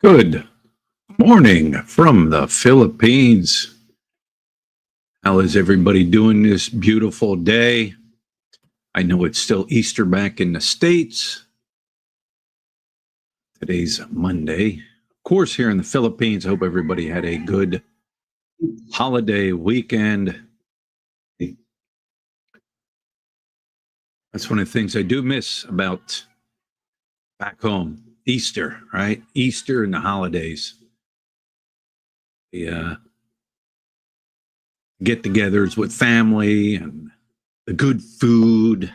Good morning from the Philippines. How is everybody doing this beautiful day? I know it's still Easter back in the States. Today's Monday. Of course, here in the Philippines, I hope everybody had a good holiday weekend. That's one of the things I do miss about back home. Easter, right? Easter and the holidays. The get-togethers with family and the good food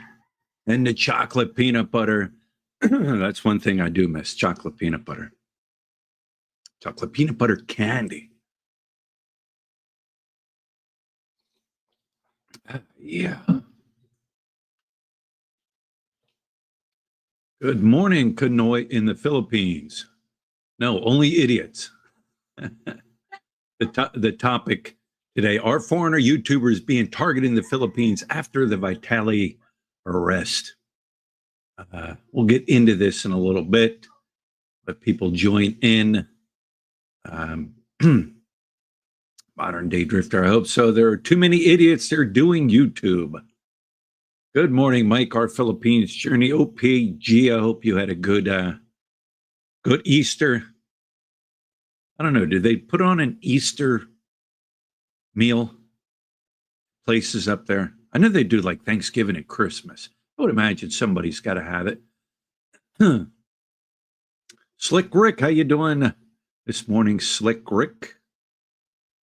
and the chocolate peanut butter. That's one thing I do miss, chocolate peanut butter. Chocolate peanut butter candy. Yeah. Good morning, Kanoy in the Philippines. No, only idiots. The topic today, are foreigner YouTubers being targeted in the Philippines after the Vitaly arrest? We'll get into this in a little bit, let people join in. Modern day drifter, I hope so. There are too many idiots. They're doing YouTube. Good morning, Mike, our Philippines journey. OPG, I hope you had a good Easter. I don't know, did they put on an Easter meal places up there? I know they do like Thanksgiving and Christmas. I would imagine somebody's got to have it. Slick Rick, how you doing this morning, Slick Rick?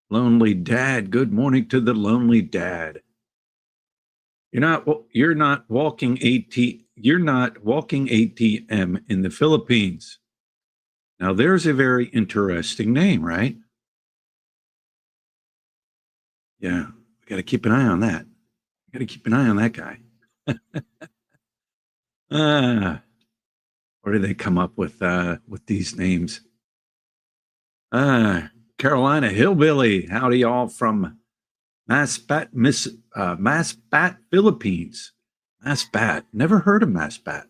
Lonely Dad, good morning to the Lonely Dad. You're not walking ATM in the Philippines. Now there's a very interesting name, right? Yeah, we got to keep an eye on that. Got to keep an eye on that guy. Where do they come up with these names? Carolina Hillbilly, howdy y'all from Masbat, Philippines. Masbat, never heard of Masbat.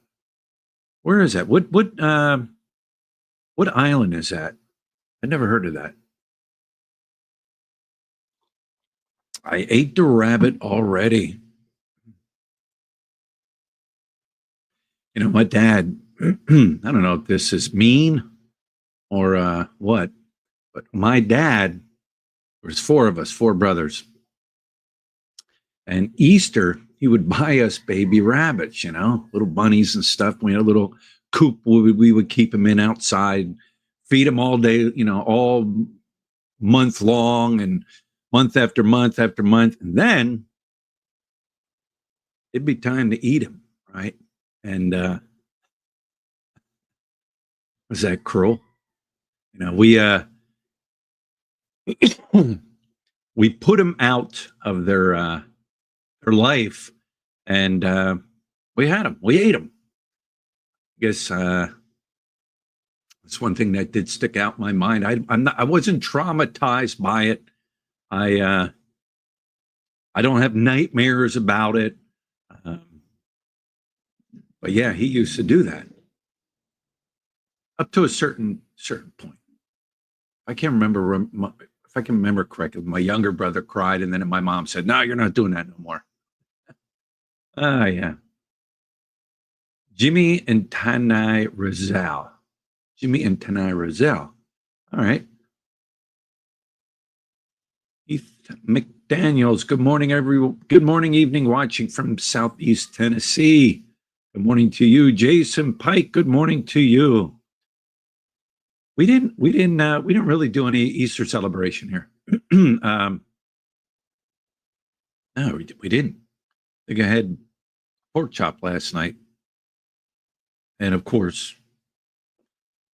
Where is that? What island is that? I never heard of that. I ate the rabbit already. You know, my dad, I don't know if this is mean or what, but my dad, there's four of us, four brothers. And Easter, he would buy us baby rabbits, you know, little bunnies and stuff. We had a little coop we would keep them in outside, feed them all day, you know, all month long and month after month after month. And then it'd be time to eat them, right? And was that cruel? You know, we put them out of their life, and we had them. We ate them. I guess that's one thing that did stick out in my mind. I wasn't traumatized by it. I don't have nightmares about it. But yeah, he used to do that up to a certain point. I can't remember if I can remember correctly. My younger brother cried, and then my mom said, "No, you're not doing that no more." Yeah. Jimmy and Tanai Rizal. Jimmy and Tanai Rizal. All right. Heath McDaniels. Good morning, everyone. Good morning, evening, watching from Southeast Tennessee. Good morning to you, Jason Pike. Good morning to you. We didn't really do any Easter celebration here. No, we didn't. I think I had pork chop last night. And of course,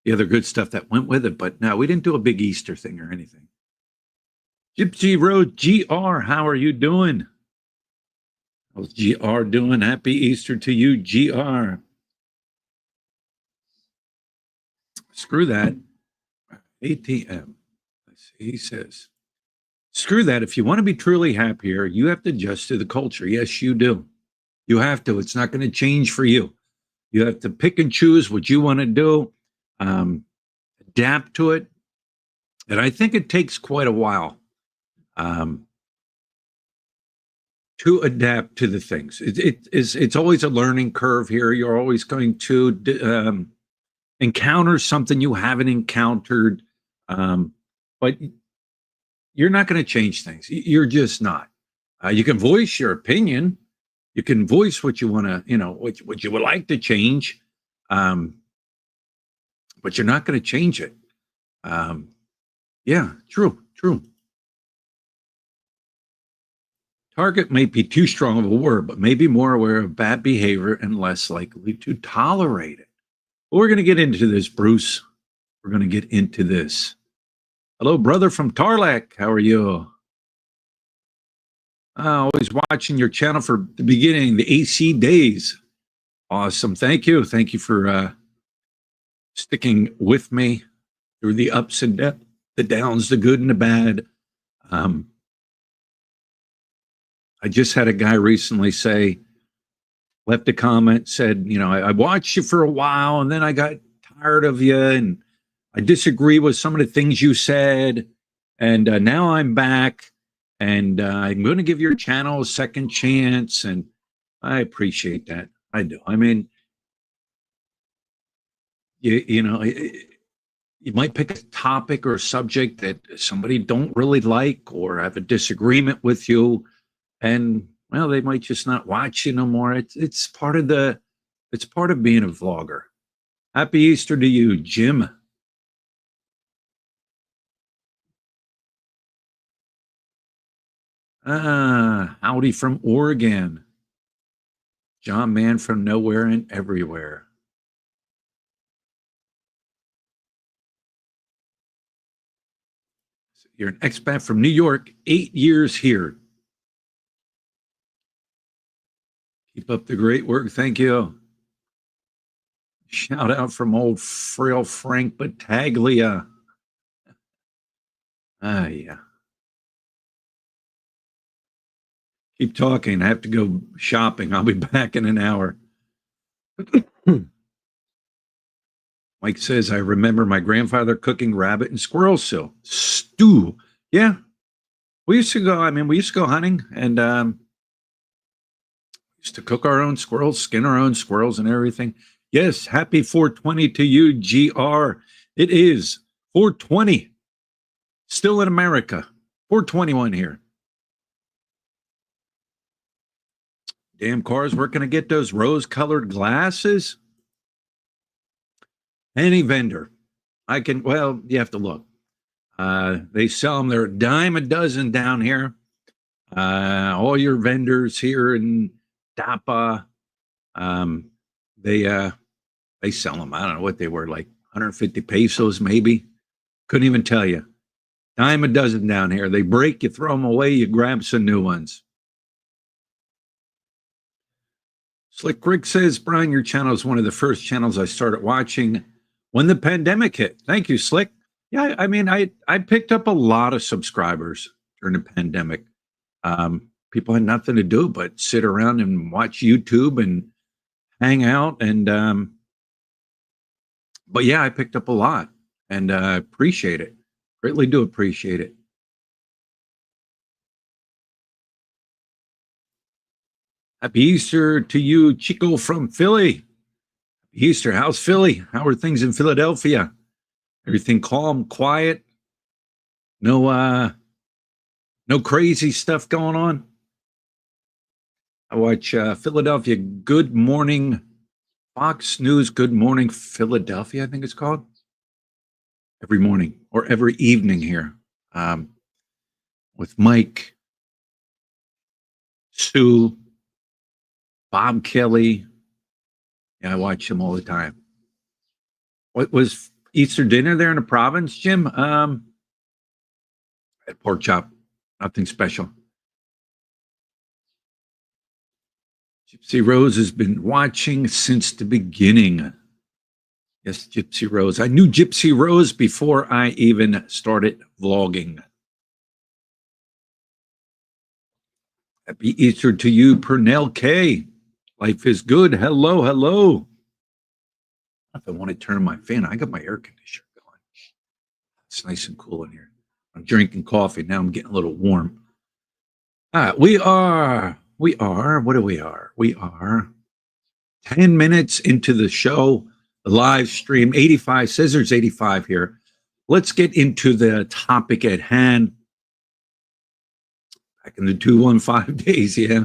the other good stuff that went with it. But no, we didn't do a big Easter thing or anything. Gypsy Road GR, how are you doing? How's GR doing? Happy Easter to you, GR. Screw that. ATM. Let's see, he says, screw that. If you want to be truly happier, you have to adjust to the culture. Yes, you do. You have to. It's not going to change for you. You have to pick and choose what you want to do. adapt to it. And I think it takes quite a while um, to adapt to the things. It's always a learning curve here. You're always going to encounter something you haven't encountered, but you're not going to change things. You're just not. You can voice your opinion. You can voice what you want to, what you would like to change, um, but you're not going to change it. Yeah, true, true. Target may be too strong of a word, but maybe more aware of bad behavior and less likely to tolerate it. But we're going to get into this, Bruce. We're going to get into this. Hello, brother from Tarlac. How are you? Always watching your channel for the beginning, the AC days. Awesome. Thank you. Thank you for sticking with me through the ups and the downs, the good and the bad. I just had a guy recently left a comment, said, I watched you for a while and then I got tired of you and I disagree with some of the things you said. And now I'm back and I'm going to give your channel a second chance. And I appreciate that. I do. I mean, you might pick a topic or a subject that somebody don't really like or have a disagreement with you. And well, they might just not watch you no more. It's part of being a vlogger. Happy Easter to you, Jim. Howdy from Oregon. John Man from nowhere and everywhere. You're an expat from New York, 8 years here. Keep up the great work. Thank you. Shout out from old frail Frank Battaglia. Yeah. Keep talking. I have to go shopping. I'll be back in an hour. Mike says, I remember my grandfather cooking rabbit and squirrel stew. Yeah. We used to go hunting and used to cook our own squirrels, skin our own squirrels and everything. Yes, happy 420 to you, GR. It is 420. Still in America. 421 here. Damn cars, where can I get those rose-colored glasses? Any vendor. You have to look. They sell them. They're a dime a dozen down here. All your vendors here in Dapa, they sell them. I don't know what they were, like 150 pesos maybe. Couldn't even tell you. Dime a dozen down here. They break, you throw them away, you grab some new ones. Slick Rick says, Brian, your channel is one of the first channels I started watching when the pandemic hit. Thank you, Slick. Yeah, I mean, I picked up a lot of subscribers during the pandemic. People had nothing to do but sit around and watch YouTube and hang out. And but yeah, I picked up a lot and appreciate it. Greatly do appreciate it. Happy Easter to you, Chico from Philly. Happy Easter. How's Philly? How are things in Philadelphia? Everything calm, quiet? No crazy stuff going on? I watch Philadelphia Good Morning, Fox News Good Morning Philadelphia, I think it's called. Every morning or every evening here with Mike, Sue, Bob Kelly. Yeah, I watch him all the time. What was Easter dinner there in the province, Jim? Pork chop, nothing special. Gypsy Rose has been watching since the beginning. Yes, Gypsy Rose. I knew Gypsy Rose before I even started vlogging. Happy Easter to you, Pernell K. Life is good. Hello, hello. If I want to turn my fan, I got my air conditioner going. It's nice and cool in here. I'm drinking coffee. Now I'm getting a little warm. All right, what do we are? We are 10 minutes into the show, the live stream. 85 says there's 85 here. Let's get into the topic at hand. Back in the 215 days, yeah.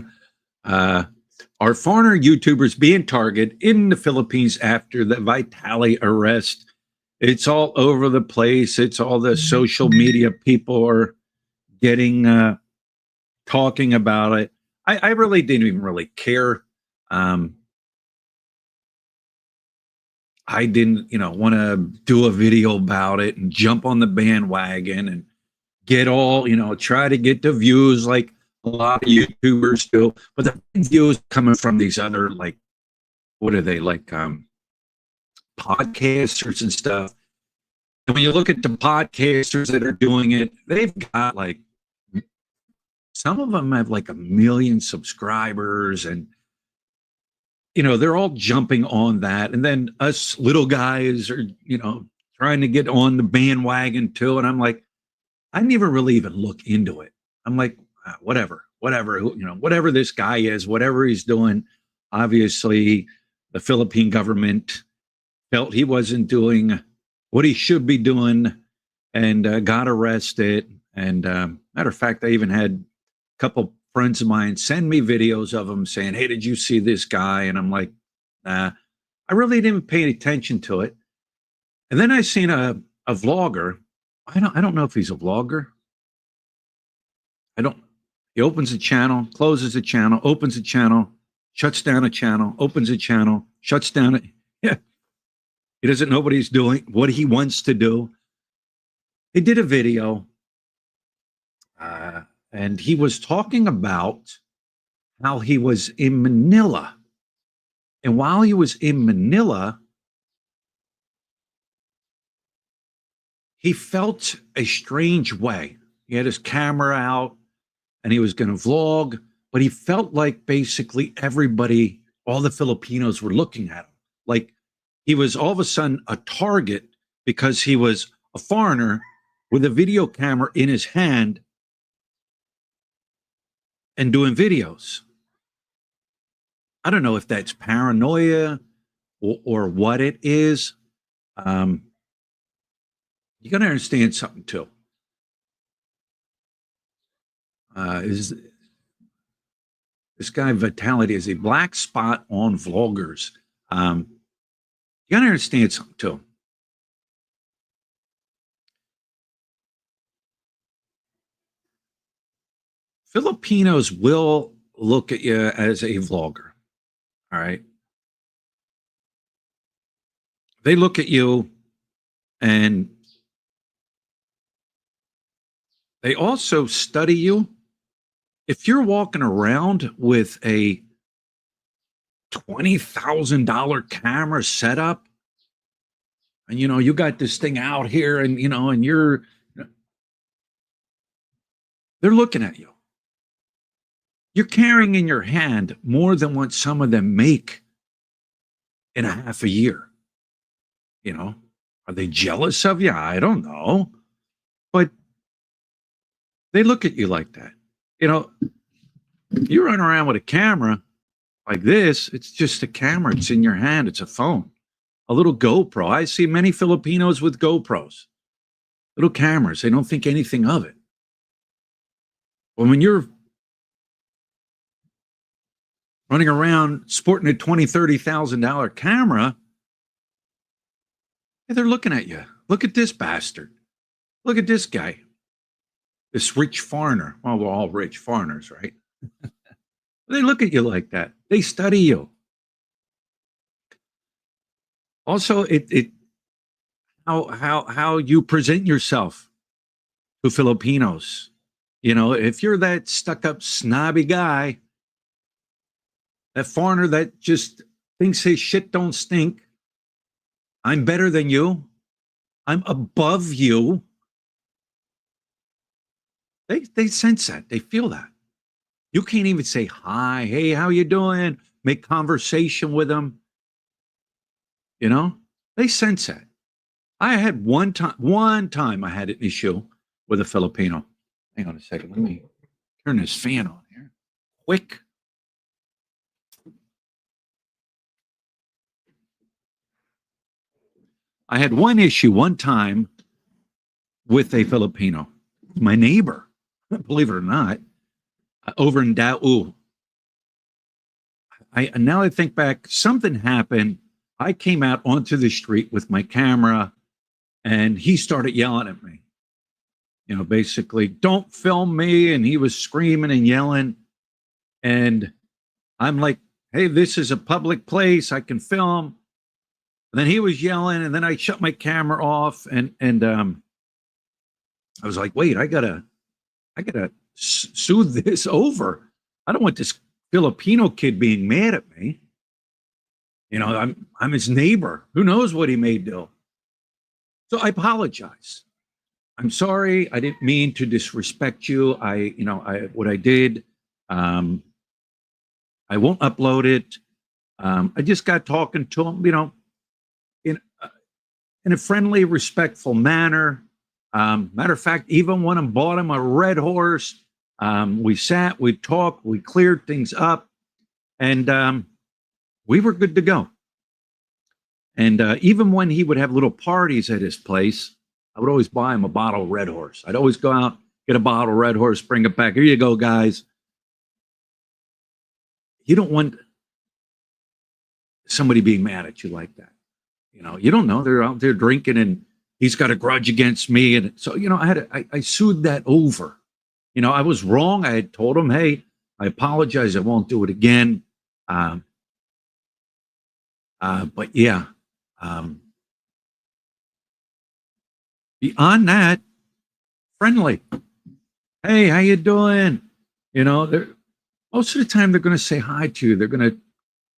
Are foreigner YouTubers being targeted in the Philippines after the Vitaly arrest? It's all over the place. It's all the social media people are getting talking about it. I really didn't even really care. I didn't, want to do a video about it and jump on the bandwagon and get all, try to get the views like a lot of YouTubers do. But the views coming from these other, like, what are they, like podcasters and stuff. And when you look at the podcasters that are doing it, they've got like, some of them have like 1 million subscribers, and they're all jumping on that. And then us little guys are, trying to get on the bandwagon too. And I'm like, I never really even look into it. I'm like, whatever, whatever this guy is, whatever he's doing. Obviously, the Philippine government felt he wasn't doing what he should be doing and got arrested. And matter of fact, I even had a couple friends of mine send me videos of him saying, hey, did you see this guy? And I'm like, nah, I really didn't pay attention to it. And then I seen a vlogger. I don't know if he's a vlogger. He opens a channel, closes a channel, opens a channel, shuts down a channel, opens a channel, shuts down it. Yeah. He doesn't know what he's doing, what he wants to do. He did a video, and he was talking about how he was in Manila. And while he was in Manila, he felt a strange way. He had his camera out and he was going to vlog, but he felt like basically everybody, all the Filipinos were looking at him. Like he was all of a sudden a target because he was a foreigner with a video camera in his hand and doing videos. I don't know if that's paranoia or what it is. You got to understand something too. Is this guy Vitaly is a black spot on vloggers? You got to understand something too. Filipinos will look at you as a vlogger. All right. They look at you and they also study you. If you're walking around with a $20,000 camera setup and, you got this thing out here and, and they're looking at you. You're carrying in your hand more than what some of them make in a half a year. Are they jealous of you? I don't know. But they look at you like that. You run around with a camera like this, it's just a camera. It's in your hand. It's a phone, a little GoPro. I see many Filipinos with GoPros, little cameras. They don't think anything of it. But when you're running around sporting a $20,000, $30,000 camera, they're looking at you. Look at this bastard. Look at this guy. This rich foreigner. Well, we're all rich foreigners, right? They look at you like that. They study you. Also, how you present yourself to Filipinos. If you're that stuck-up, snobby guy, that foreigner that just thinks his shit don't stink, I'm better than you, I'm above you. They sense that. They feel that. You can't even say hi, hey, how you doing? Make conversation with them. They sense that. I had one time I had an issue with a Filipino. Hang on a second. Let me turn this fan on here. Quick. I had one issue one time with a Filipino, my neighbor, believe it or not, over in Dao. Now I think back, something happened. I came out onto the street with my camera and he started yelling at me. You know, basically, don't film me. And he was screaming and yelling. And I'm like, hey, this is a public place. I can film. And then he was yelling, and then I shut my camera off, and I was like, wait, I gotta soothe this over. I don't want this Filipino kid being mad at me. You know, I'm his neighbor. Who knows what he may do? So I apologize. I'm sorry. I didn't mean to disrespect you. What I did. I won't upload it. I just got talking to him. You know, in a friendly, respectful manner. Matter of fact, even when I bought him a red horse, we sat, we talked, we cleared things up, and we were good to go. And even when he would have little parties at his place, I would always buy him a bottle of red horse. I'd always go out, get a bottle of red horse, bring it back. Here you go, guys. You don't want somebody being mad at you like that. You know, you don't know. They're out there drinking and he's got a grudge against me. And so, you know, I sued that over. You know, I was wrong. I had told him, hey, I apologize. I won't do it again. But yeah, beyond that, friendly. Hey, how you doing? You know, most of the time they're going to say hi to you. They're going to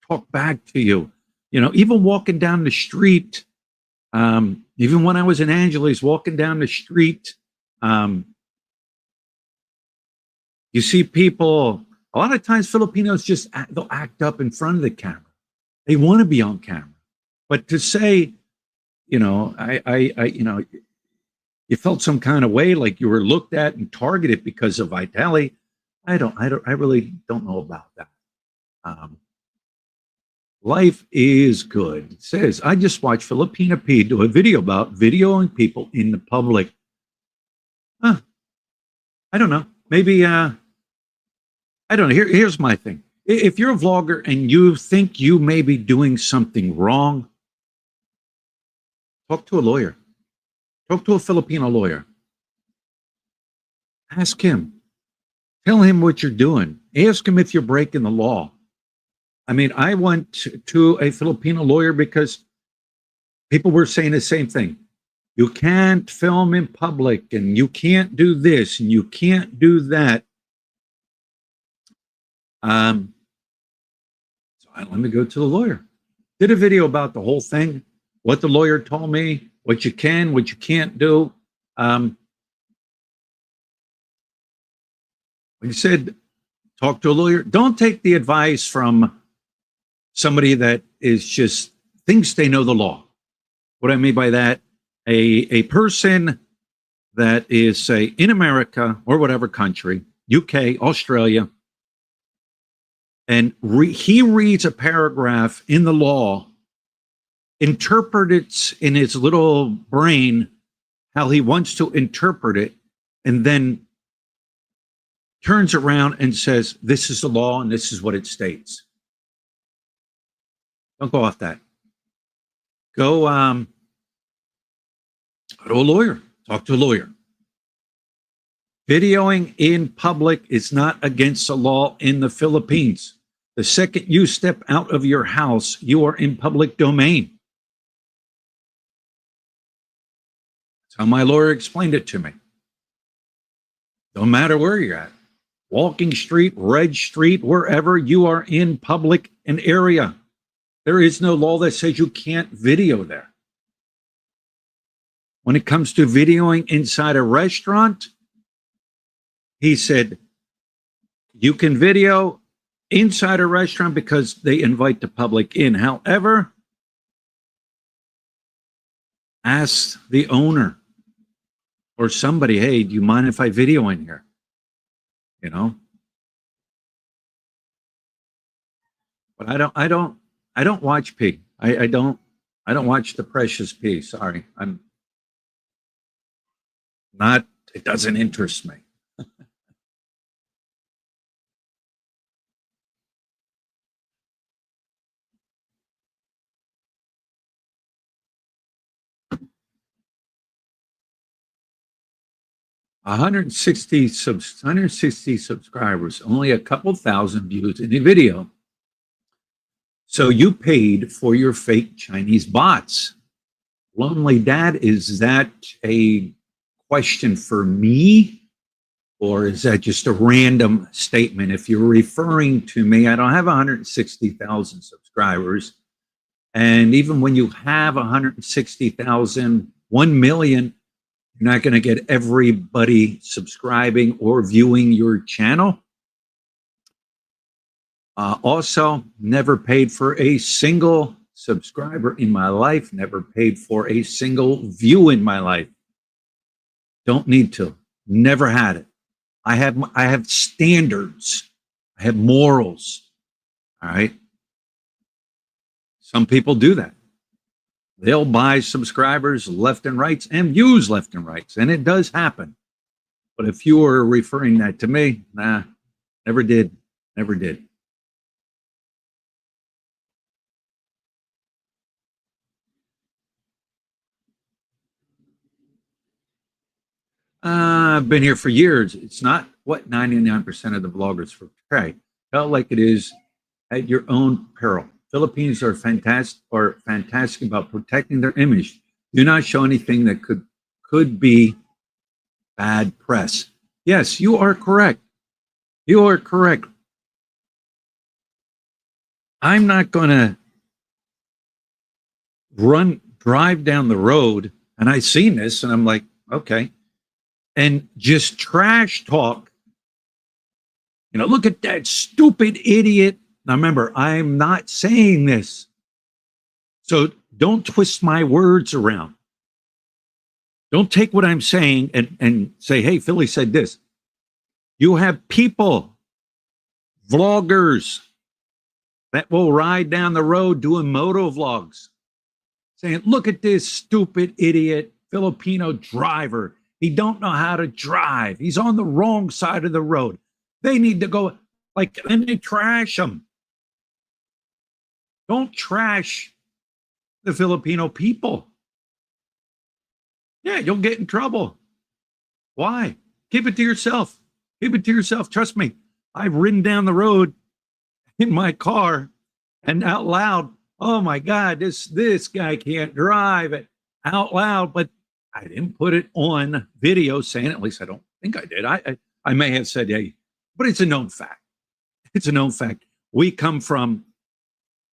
talk back to you. You know, even walking down the street, even when I was in Angeles, walking down the street, you see people, a lot of times Filipinos they'll act up in front of the camera. They want to be on camera. But to say, you know, you felt some kind of way, like you were looked at and targeted because of Vitaly, I really don't know about that. Life is good. It says, I just watched Filipina P do a video about videoing people in the public. I don't know. Maybe, I don't know. Here's my thing. If you're a vlogger and you think you may be doing something wrong, talk to a lawyer. Talk to a Filipino lawyer. Ask him. Tell him what you're doing. Ask him if you're breaking the law. I mean, I went to a Filipino lawyer because people were saying the same thing. You can't film in public, and you can't do this, and you can't do that. So let me go to the lawyer. Did a video about the whole thing, what the lawyer told me, what you can, what you can't do. When you said talk to a lawyer, don't take the advice from somebody that is just thinks they know the law. What I mean by that, a person that is, say, in America or whatever country, UK, Australia, and he reads a paragraph in the law, interprets in his little brain how he wants to interpret it, and then turns around and says, this is the law and this is what it states. Don't go off that. Go to a lawyer. Talk to a lawyer. Videoing in public is not against the law in the Philippines. The second you step out of your house, you are in public domain. That's how my lawyer explained it to me. Don't matter where you're at. Walking street, red street, wherever, you are in public an area. There is no law that says you can't video there. When it comes to videoing inside a restaurant, he said, you can video inside a restaurant because they invite the public in. However, Ask the owner or somebody, hey, do you mind if I video in here? You know, but I don't watch P. I don't watch the Precious P. Sorry, I'm not. It doesn't interest me. 160 subscribers, only a couple thousand views in the video. So you paid for your fake Chinese bots. Lonely Dad, is that a question for me? Or is that just a random statement? If you're referring to me, I don't have 160,000 subscribers. And even when you have 160,000, 1 million, you're not going to get everybody subscribing or viewing your channel. Also, never paid for a single subscriber in my life, never paid for a single view in my life. Don't need to. Never had it. I have standards. I have morals. All right. Some people do that. They'll buy subscribers left and rights and views left and rights, and it does happen. But if you were referring that to me, nah, never did. Never did. I've been here for years. It's not what 99% of the vloggers portray. Tell it like it is at your own peril. Philippines are fantastic about protecting their image. Do not show anything that could be bad press. Yes, you are correct. You are correct. I'm not going to drive down the road, and I seen this, and I'm like, okay, and just trash talk. You know, look at that stupid idiot. Now remember, I'm not saying this. So don't twist my words around. Don't take what I'm saying and say, hey, Philly said this. You have people, vloggers, that will ride down the road doing moto vlogs, saying, look at this stupid idiot Filipino driver. He don't know how to drive. He's on the wrong side of the road. They need to go, like, and they trash them. Don't trash the Filipino people. Yeah, you'll get in trouble. Why? Keep it to yourself. Keep it to yourself. Trust me. I've ridden down the road in my car and out loud, oh my God, this guy can't drive it out loud, but I didn't put it on video saying it. At least I don't think I did. I may have said, hey, but it's a known fact. It's a known fact. We come from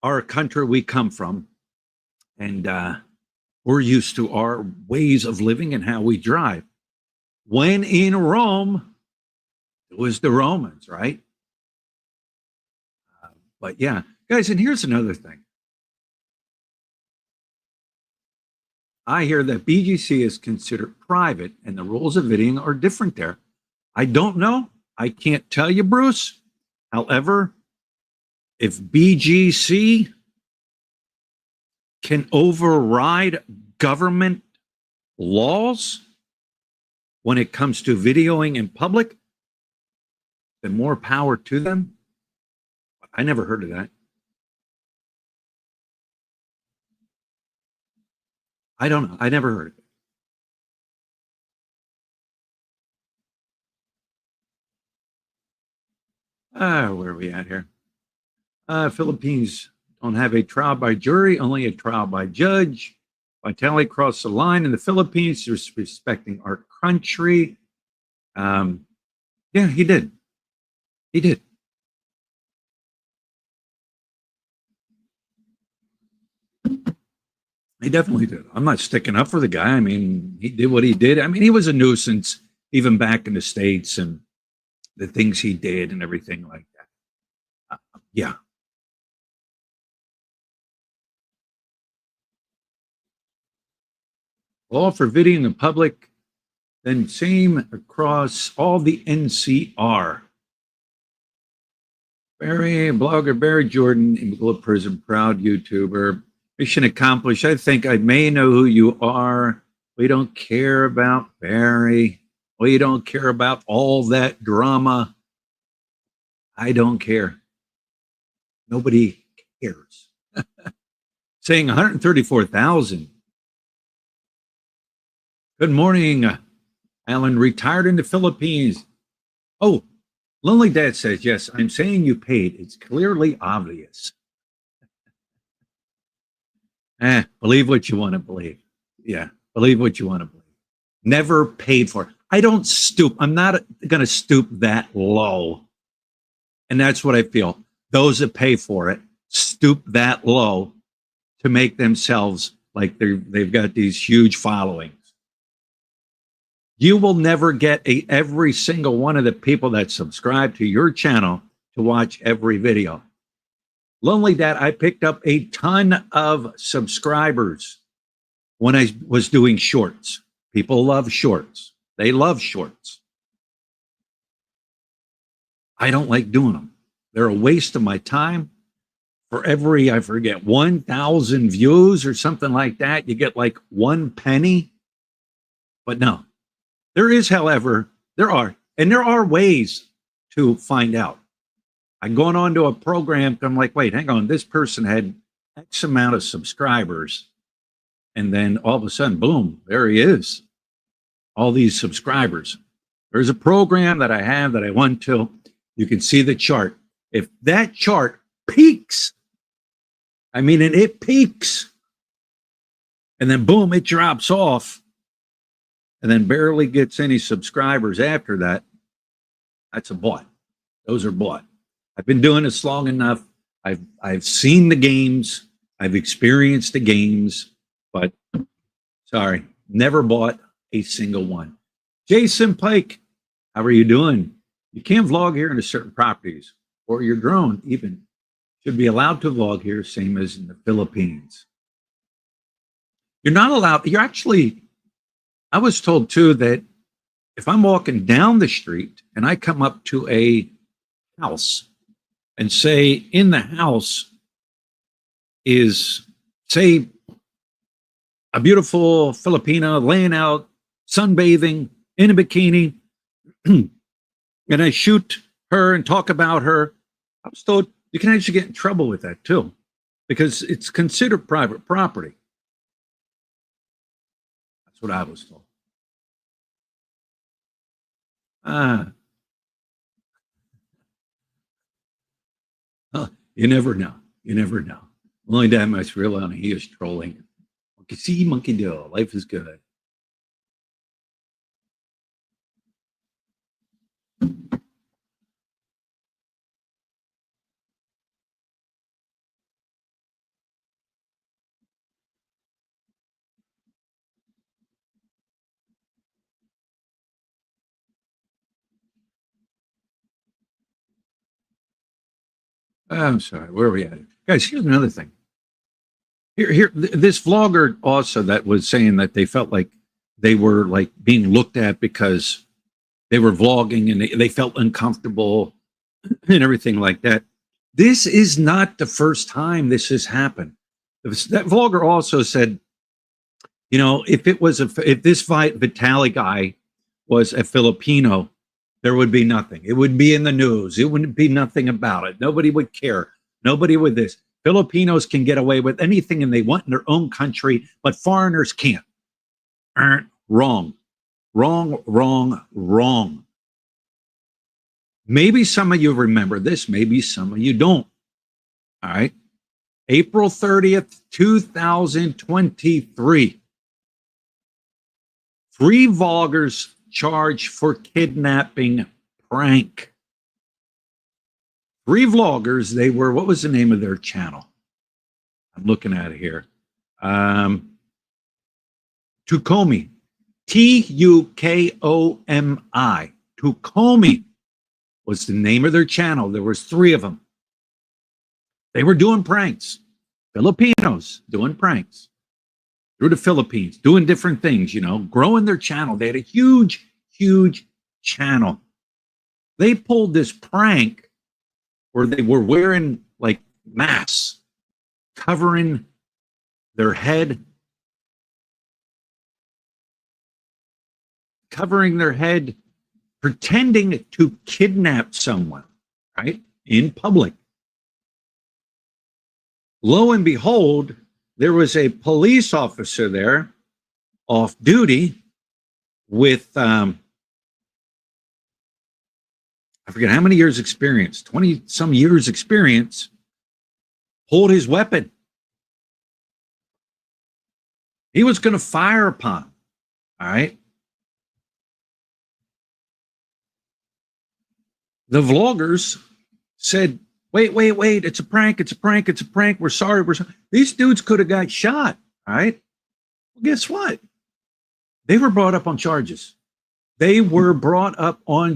our country, we come from, and we're used to our ways of living and how we drive. When in Rome, it was the Romans, right? But yeah, guys, and here's another thing. I hear that BGC is considered private and the rules of videoing are different there. I don't know. I can't tell you, Bruce. However, if BGC can override government laws when it comes to videoing in public, then more power to them. I never heard of that. I don't know. I never heard of it. Where are we at here? Philippines don't have a trial by jury, only a trial by judge. Vitaly crossed the line in the Philippines, disrespecting our country. Yeah, he did. He did. He definitely did. I'm not sticking up for the guy. I mean, he did what he did. I mean, he was a nuisance even back in the States and the things he did and everything like that. Yeah. Law forbidding the public, then same across all the NCR. Barry Jordan, in prison, proud YouTuber. Mission accomplished. I think I may know who you are. We don't care about Barry. We don't care about all that drama. I don't care. Nobody cares. Saying 134,000. Good morning, Alan. Retired in the Philippines. Oh, Lonely Dad says, yes, I'm saying you paid. It's clearly obvious. Believe what you want to believe. Yeah, believe what you want to believe. Never paid for it. I don't stoop. I'm not going to stoop that low. And that's what I feel. Those that pay for it stoop that low to make themselves like they've got these huge followings. You will never get every single one of the people that subscribe to your channel to watch every video. Lonely Dad, I picked up a ton of subscribers when I was doing shorts. People love shorts. They love shorts. I don't like doing them. They're a waste of my time. For every, I forget, 1,000 views or something like that, you get like 1 penny. But no. There is, however, there are ways to find out. I'm going on to a program, I'm like, wait, hang on, this person had X amount of subscribers. And then all of a sudden, boom, there he is. All these subscribers. There's a program that I have that I went to. You can see the chart. If that chart peaks, I mean, and it peaks, and then boom, it drops off, and then barely gets any subscribers after that, that's a bot. Those are bought. I've been doing this long enough. I've seen the games. I've experienced the games, but sorry, never bought a single one. Jason Pike, how are you doing? You can't vlog here in certain properties, or your drone even should be allowed to vlog here, same as in the Philippines. You're not allowed. You're actually, I was told too that if I'm walking down the street and I come up to a house and say in the house is, say, a beautiful Filipina laying out, sunbathing in a bikini, and I shoot her and talk about her, I was told you can actually get in trouble with that too, because it's considered private property. That's what I was told. You never know. You never know. Only time I real on he is trolling. Monkey see, monkey do. Life is good. I'm sorry. Where are we at? Guys, here's another thing. This vlogger also that was saying that they felt like they were like being looked at because they were vlogging and they felt uncomfortable and everything like that. This is not the first time this has happened. That vlogger also said, you know, if this Vitaly guy was a Filipino, there would be nothing. It would be in the news. It wouldn't be nothing about it. Nobody would care. Nobody would this. Filipinos can get away with anything and they want in their own country, but foreigners can't. Wrong. Wrong, wrong, wrong. Maybe some of you remember this. Maybe some of you don't. All right. April 30th, 2023. 3 vloggers charged for kidnapping prank. 3 vloggers. They were, what was the name of their channel? I'm looking at it here. Tukomi. Tukomi. Tukomi was the name of their channel. There was 3 of them. They were doing pranks. Filipinos doing pranks. through the Philippines, doing different things, you know, growing their channel. They had a huge, huge channel. They pulled this prank where they were wearing like masks, covering their head, pretending to kidnap someone, right, in public. Lo and behold, there was a police officer there off duty with, I forget how many years experience, 20 some years experience, pulled his weapon. He was going to fire upon him, all right? The vloggers said, wait, it's a prank, we're sorry, These dudes could have got shot, all right? Well, guess what? They were brought up on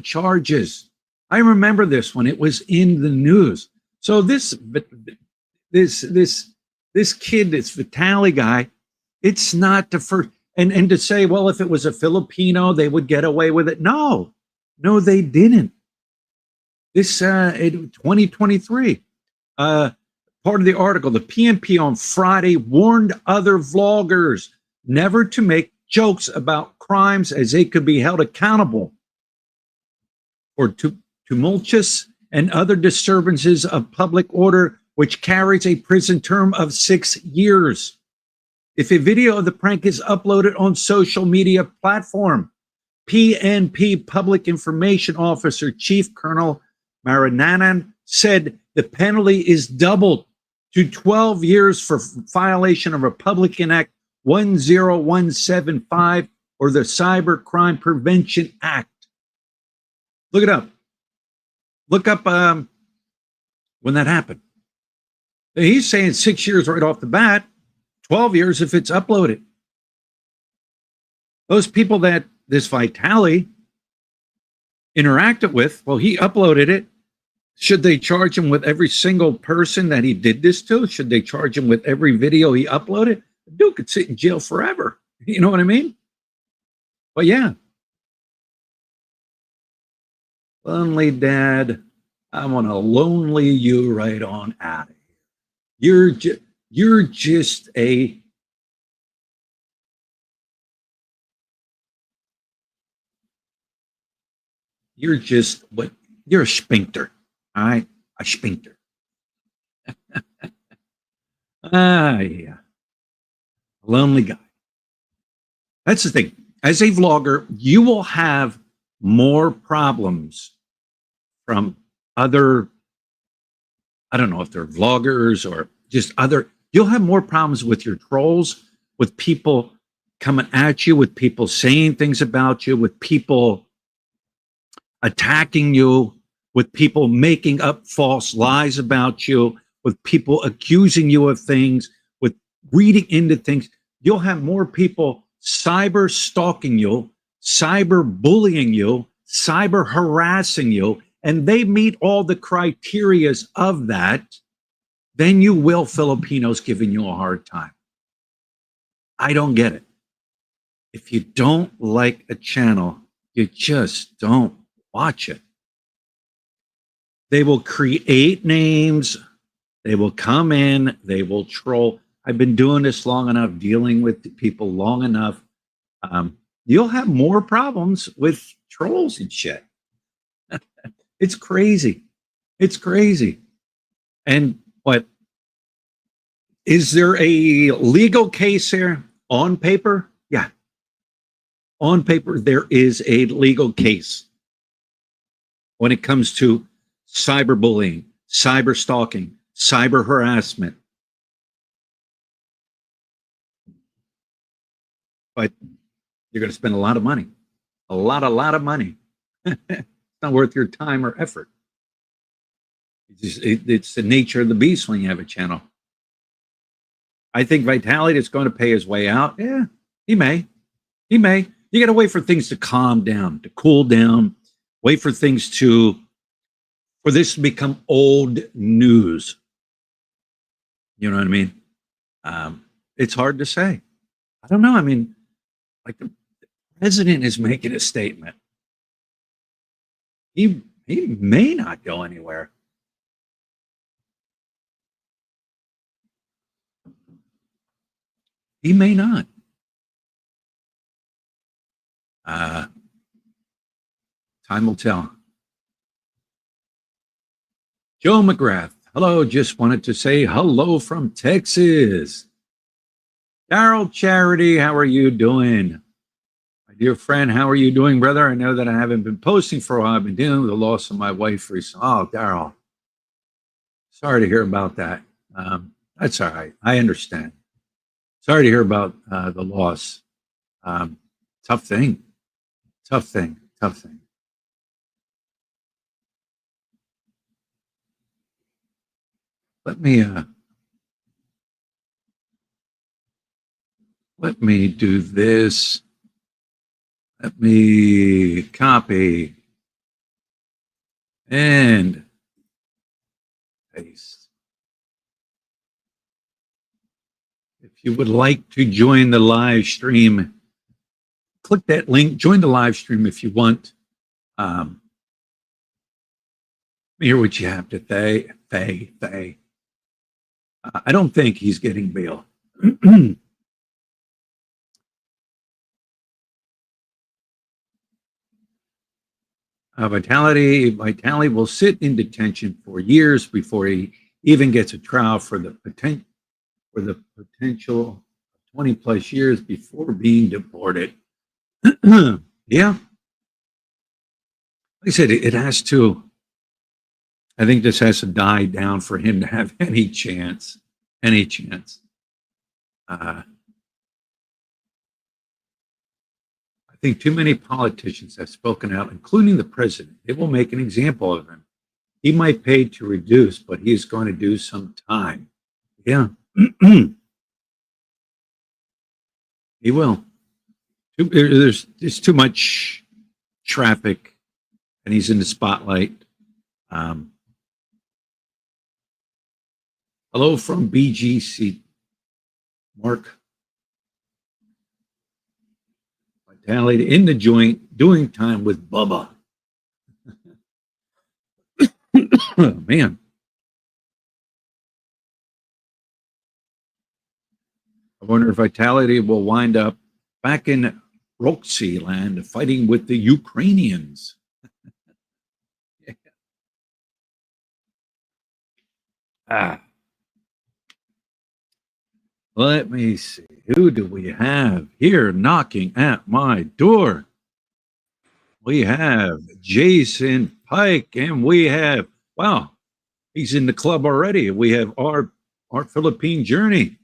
charges. I remember this when it was in the news. So this kid, this Vitaly guy, it's not the first, and to say, well, if it was a Filipino, they would get away with it. No, they didn't. This 2023, part of the article, the PNP on Friday warned other vloggers never to make jokes about crimes as they could be held accountable for tumultuous and other disturbances of public order, which carries a prison term of 6 years. If a video of the prank is uploaded on social media platform, PNP Public Information Officer Chief Colonel Marananan said the penalty is doubled to 12 years for violation of Republican Act 10175 or the Cyber Crime Prevention Act. Look it up. Look up when that happened. He's saying 6 years right off the bat, 12 years if it's uploaded. Those people that this Vitaly interacted with, well, he uploaded it. Should they charge him with every single person that he did this to? Should they charge him with every video he uploaded? The dude could sit in jail forever. You know what I mean? But yeah. Lonely dad, I want to lonely you right on out of here. You're just a you're a spinkter. All right, a spinkter. Yeah, lonely guy. That's the thing. As a vlogger, you will have more problems from other, I don't know if they're vloggers or just other, you'll have more problems with your trolls, with people coming at you, with people saying things about you, with people attacking you, with people making up false lies about you, with people accusing you of things, with reading into things. You'll have more people cyber stalking you, cyber bullying you, cyber harassing you, and they meet all the criterias of that, then you will Filipinos giving you a hard time. I don't get it. If you don't like a channel, you just don't watch it. They will create names. They will come in. They will troll. I've been doing this long enough, dealing with people long enough. You'll have more problems with trolls and shit. It's crazy. It's crazy. And what? Is there a legal case here on paper? Yeah. On paper, there is a legal case when it comes to cyberbullying, cyber stalking, cyber harassment. But you're going to spend a lot of money, a lot of money. It's not worth your time or effort. It's the nature of the beast when you have a channel. I think Vitaly is going to pay his way out. Yeah, he may. He may. You got to wait for things to calm down, to cool down, wait for things for this to become old news. You know what I mean? It's hard to say. I don't know. I mean, like the president is making a statement. He may not go anywhere. He may not. Time will tell. Joe McGrath. Hello. Just wanted to say hello from Texas. Darrell Charity, how are you doing? My dear friend, how are you doing, brother? I know that I haven't been posting for a while. I've been dealing with the loss of my wife recently. Oh, Darrell. Sorry to hear about that. That's all right. I understand. Sorry to hear about the loss. Tough thing. Tough thing. Tough thing. Let me do this. Let me copy and paste. If you would like to join the live stream, click that link, join the live stream if you want. Let me hear what you have to say. I don't think he's getting bail. Vitaly will sit in detention for years before he even gets a trial for the potential 20 plus years before being deported. Yeah. Like I said, it has to, I think this has to die down for him to have any chance. I think too many politicians have spoken out, including the president. They will make an example of him. He might pay to reduce, but he's going to do some time. Yeah. He will. There's too much traffic, and he's in the spotlight. Hello from BGC, Mark. Vitaly in the joint, doing time with Bubba. Oh, man. I wonder if Vitaly will wind up back in Roxy land fighting with the Ukrainians. Yeah. Let me see. Who do we have here knocking at my door? We have Jason Pike, and we have, wow, he's in the club already. We have our Philippine journey.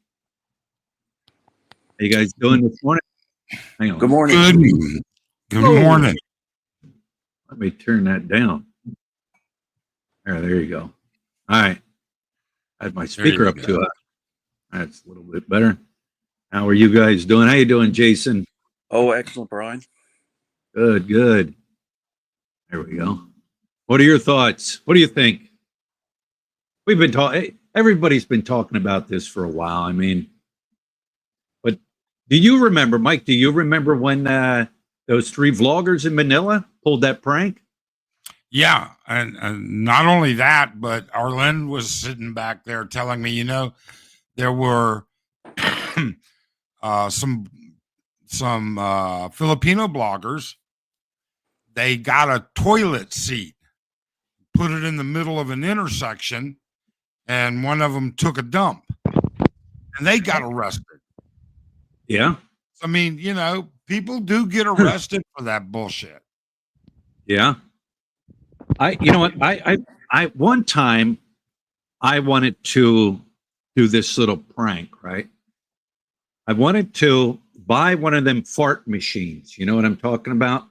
How you guys doing this morning? Hang on. Good morning. Good morning. Let me turn that down. There you go. All right. I had my speaker up too high. That's a little bit better. How are you guys doing? How you doing, Jason? Oh, excellent, Brian. Good. There we go. What are your thoughts? What do you think? We've been talking, everybody's been talking about this for a while. I mean, but do you remember, Mike, do you remember when those 3 vloggers in Manila pulled that prank? Yeah, and not only that, but Arlen was sitting back there telling me, there were some Filipino bloggers. They got a toilet seat, put it in the middle of an intersection, and one of them took a dump, and they got arrested. Yeah. I mean, people do get arrested for that bullshit. Yeah. I one time I wanted to do this little prank, right? I wanted to buy one of them fart machines. You know what I'm talking about?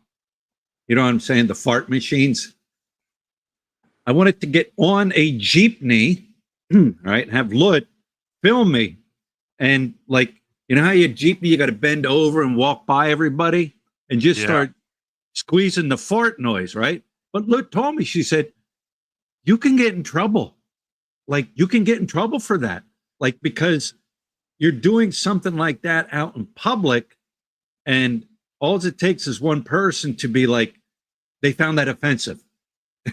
You know what I'm saying? The fart machines. I wanted to get on a jeepney, right? Have Lut film me. And like, you know how you jeepney, you got to bend over and walk by everybody and just start squeezing the fart noise, right? But Lut told me, she said, you can get in trouble. Like, you can get in trouble for that. Like, because you're doing something like that out in public, and all it takes is one person to be like, they found that offensive.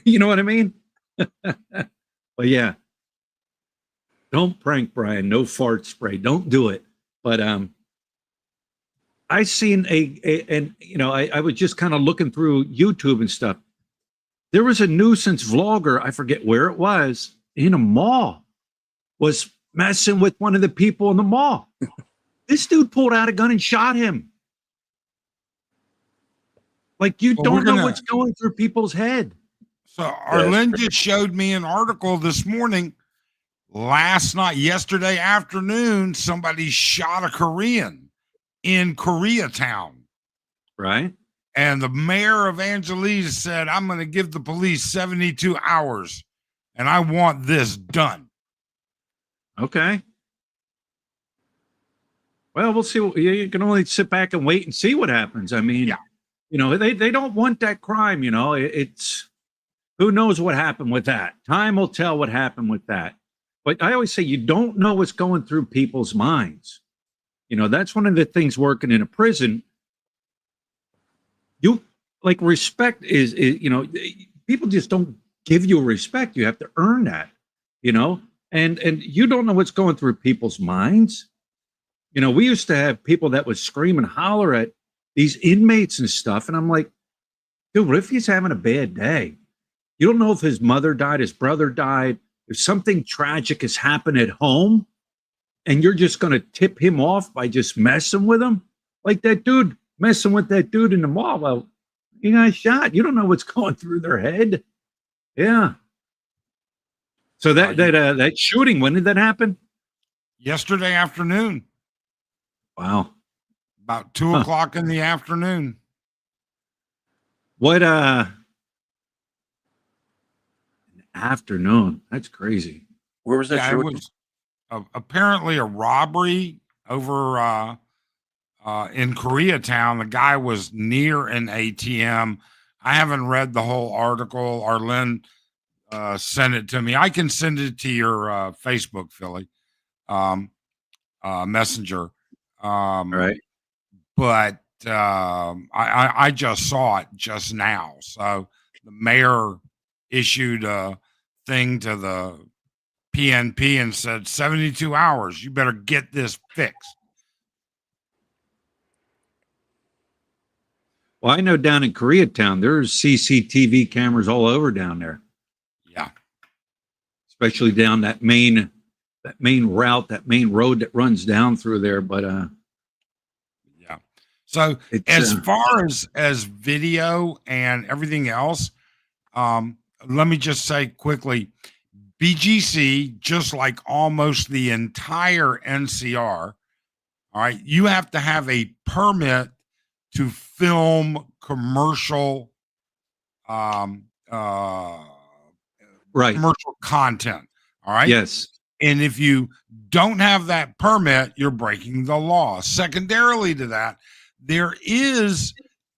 You know what I mean? But yeah, don't prank Brian. No fart spray. Don't do it. But I seen and you know, I was just kind of looking through YouTube and stuff. There was a nuisance vlogger, I forget where it was, in a mall, was messing with one of the people in the mall. This dude pulled out a gun and shot him. Like, you don't know what's going through people's head. So Arlen just showed me an article this morning. Last night, yesterday afternoon, somebody shot a Korean in Koreatown. Right. And the mayor of Angeles said, I'm going to give the police 72 hours and I want this done. Okay. Well, we'll see. You can only sit back and wait and see what happens. I mean, you know, they don't want that crime. You know, it's, who knows what happened with that? Time will tell what happened with that. But I always say, you don't know what's going through people's minds. You know, that's one of the things working in a prison. You, like, respect is, you know, people just don't give you respect. You have to earn that, you know, and you don't know what's going through people's minds. You know, we used to have people that would scream and holler at these inmates and stuff. And I'm like, dude, what if he's having a bad day? You don't know if his mother died, his brother died, if something tragic has happened at home, and you're just going to tip him off by just messing with him? Like that dude, messing with that dude in the mall. Well, he got shot. You don't know what's going through their head. Yeah. So that shooting, when did that happen? Yesterday afternoon. Wow. About 2 o'clock in the afternoon. What afternoon? That's crazy. Where was that? Yeah, it was apparently a robbery over in Koreatown. The guy was near an ATM. I haven't read the whole article. Arlen sent it to me. I can send it to your Facebook, Philly, Messenger. All right. But I just saw it just now. So the mayor issued a thing to the PNP and said 72 hours. You better get this fixed. Well, I know down in Koreatown, there's CCTV cameras all over down there. Yeah. Especially down that main route, that main road that runs down through there. But yeah. So as far as video and everything else, let me just say quickly, BGC, just like almost the entire NCR, all right, you have to have a permit to film commercial commercial content. All right. Yes. And if you don't have that permit, you're breaking the law. Secondarily to that, there is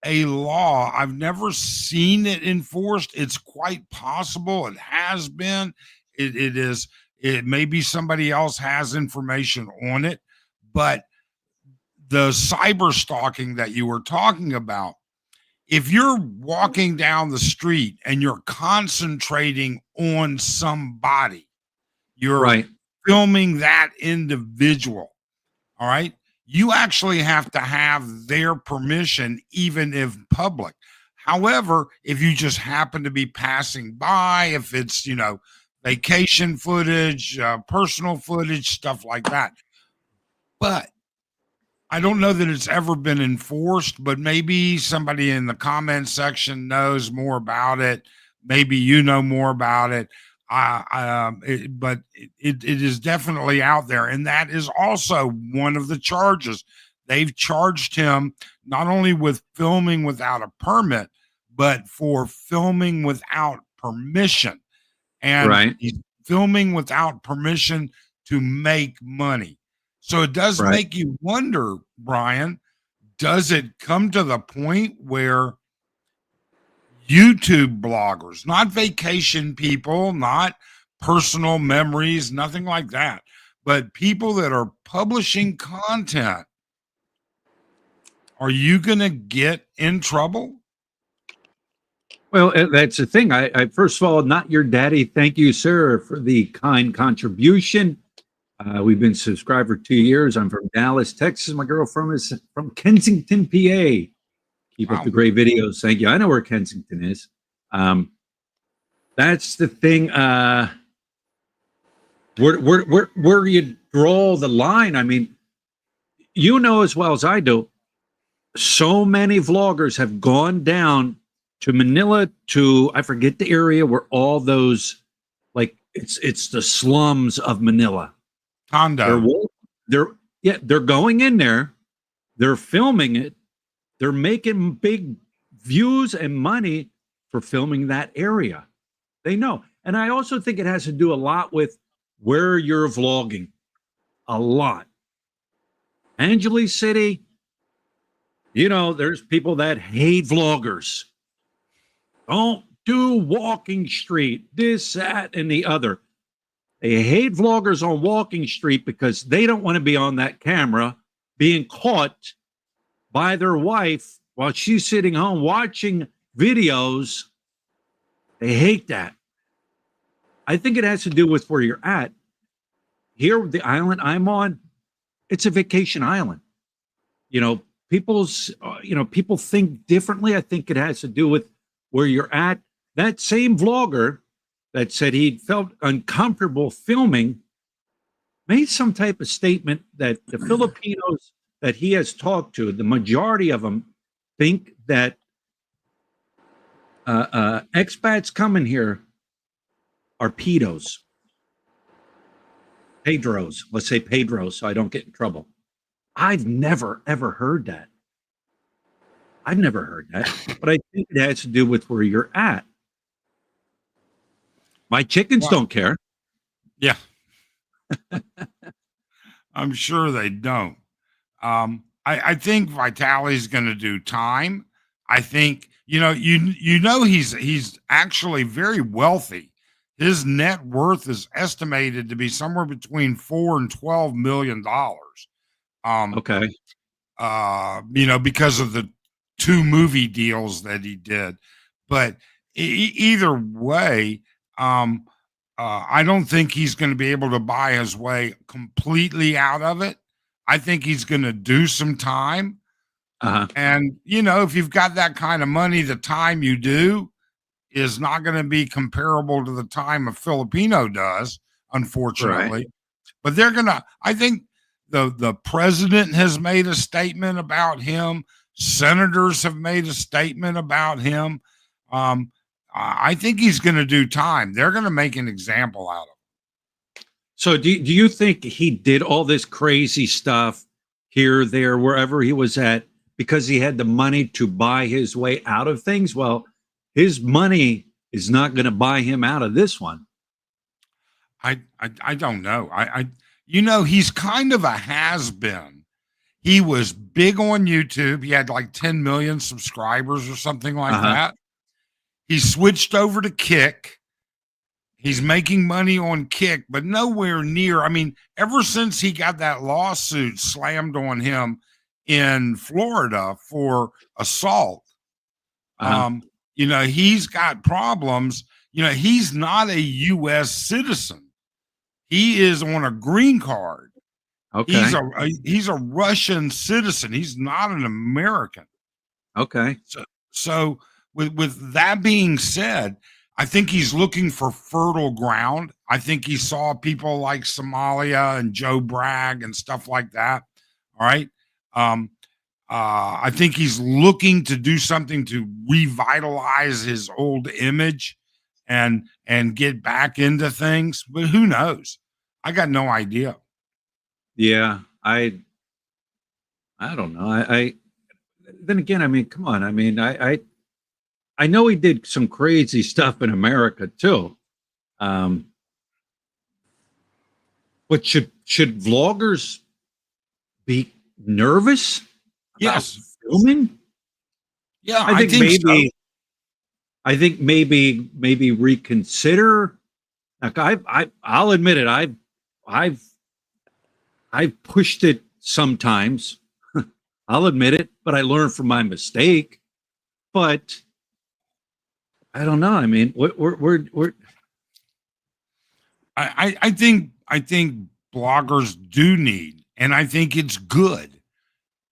a law. I've never seen it enforced. It's quite possible it has been. It maybe somebody else has information on it, but the cyber stalking that you were talking about, if you're walking down the street and you're concentrating on somebody, you're filming that individual. All right. You actually have to have their permission, even if public. However, if you just happen to be passing by, if it's, you know, vacation footage, personal footage, stuff like that. But I don't know that it's ever been enforced, but maybe somebody in the comment section knows more about it. Maybe you know more about it. But it is definitely out there. And that is also one of the charges. They've charged him not only with filming without a permit, but for filming without permission. And he's filming without permission to make money. So it does make you wonder, Brian, does it come to the point where YouTube bloggers, not vacation people, not personal memories, nothing like that, but people that are publishing content, are you going to get in trouble? Well, that's the thing. I first of all, not your daddy. Thank you, sir, for the kind contribution. We've been subscribed for 2 years. I'm from Dallas, Texas. My girlfriend is from Kensington, PA. Keep up Wow. the great videos. Thank you. I know where Kensington is. That's the thing. Where you draw the line. I mean, you know as well as I do, so many vloggers have gone down to Manila to, I forget the area where all those, like it's the slums of Manila. Condo. They're going in there, they're filming it, they're making big views and money for filming that area. They know. And I also think it has to do a lot with where you're vlogging. A lot. Angeles City, you know, there's people that hate vloggers. Don't do Walking Street, this, that, and the other. They hate vloggers on Walking Street because they don't want to be on that camera being caught by their wife while she's sitting home watching videos. They hate that. I think it has to do with where you're at. Here, the island I'm on, it's a vacation island. You know, people think differently. I think it has to do with where you're at. That same vlogger that said he felt uncomfortable filming made some type of statement that the Filipinos that he has talked to, the majority of them think that expats coming here are pedos. Pedros, let's say Pedros, so I don't get in trouble. I've never, ever heard that. I've never heard that, but I think it has to do with where you're at. My chickens don't care. Yeah. I'm sure they don't. I think Vitaly's going to do time. I think, he's actually very wealthy. His net worth is estimated to be somewhere between $4 and $12 million. Okay. Because of the 2 movie deals that he did. But either way, I don't think he's going to be able to buy his way completely out of it. I think he's going to do some time. And, if you've got that kind of money, the time you do is not going to be comparable to the time a Filipino does, unfortunately. Right. But they're going to, I think the president has made a statement about him. Senators have made a statement about him. I think he's going to do time. They're going to make an example out of him. So do you think he did all this crazy stuff here, there, wherever he was at because he had the money to buy his way out of things? Well, his money is not going to buy him out of this one. I don't know. He's kind of a has-been. He was big on YouTube. He had like 10 million subscribers or something like that. He switched over to Kick. He's making money on Kick, but nowhere near. I mean, ever since he got that lawsuit slammed on him in Florida for assault, he's got problems. He's not a U.S. citizen. He is on a green card. Okay. He's a Russian citizen. He's not an American. Okay. So with that being said, I think he's looking for fertile ground. I think he saw people like Somalia and Joe Bragg and stuff like that. All right. I think he's looking to do something to revitalize his old image and get back into things. But who knows? I got no idea. Yeah, I don't know. I then again, I mean, come on. I mean, I know he did some crazy stuff in America too. But should vloggers be nervous about filming? Yeah, I think maybe reconsider. Like I'll admit it. I've I've pushed it sometimes. I'll admit it, but I learned from my mistake. But I don't know. I mean, we're I think bloggers do need, and I think it's good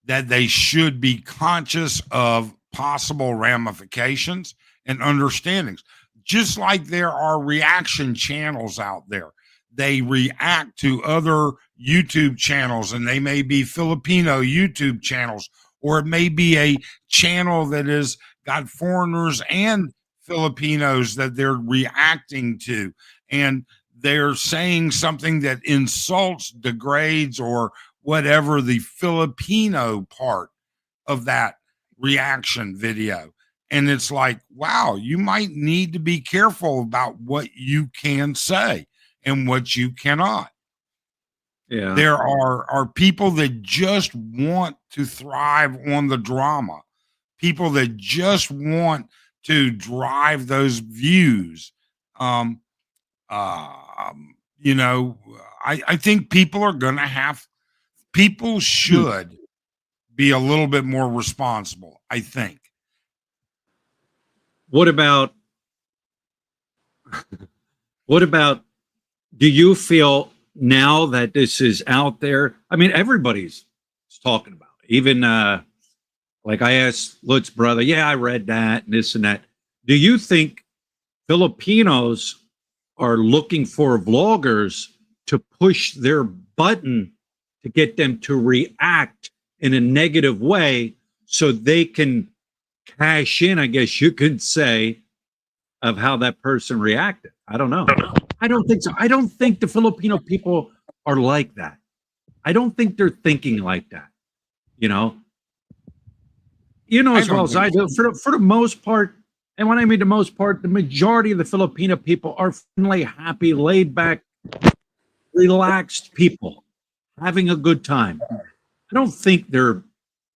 that they should be conscious of possible ramifications and understandings. Just like there are reaction channels out there, they react to other YouTube channels, and they may be Filipino YouTube channels, or it may be a channel that is got foreigners and Filipinos that they're reacting to, and they're saying something that insults, degrades, or whatever the Filipino part of that reaction video. And it's like, wow, you might need to be careful about what you can say and what you cannot. yeah. There are people that just want to thrive on the drama, people that just want to drive those views. Um, you know, I think people should be a little bit more responsible, I think. What about what about? Do you feel now that this is out there? I mean, everybody's talking about it. Even like I asked Lutz brother, yeah, I read that and this and that. Do you think Filipinos are looking for vloggers to push their button to get them to react in a negative way so they can cash in, I guess you could say, of how that person reacted? I don't know. I don't think so. I don't think the Filipino people are like that. I don't think they're thinking like that. You know I as well don't as I think do. For the most part, and when I mean the most part, the majority of the Filipino people are friendly, happy, laid back, relaxed people having a good time. I don't think they're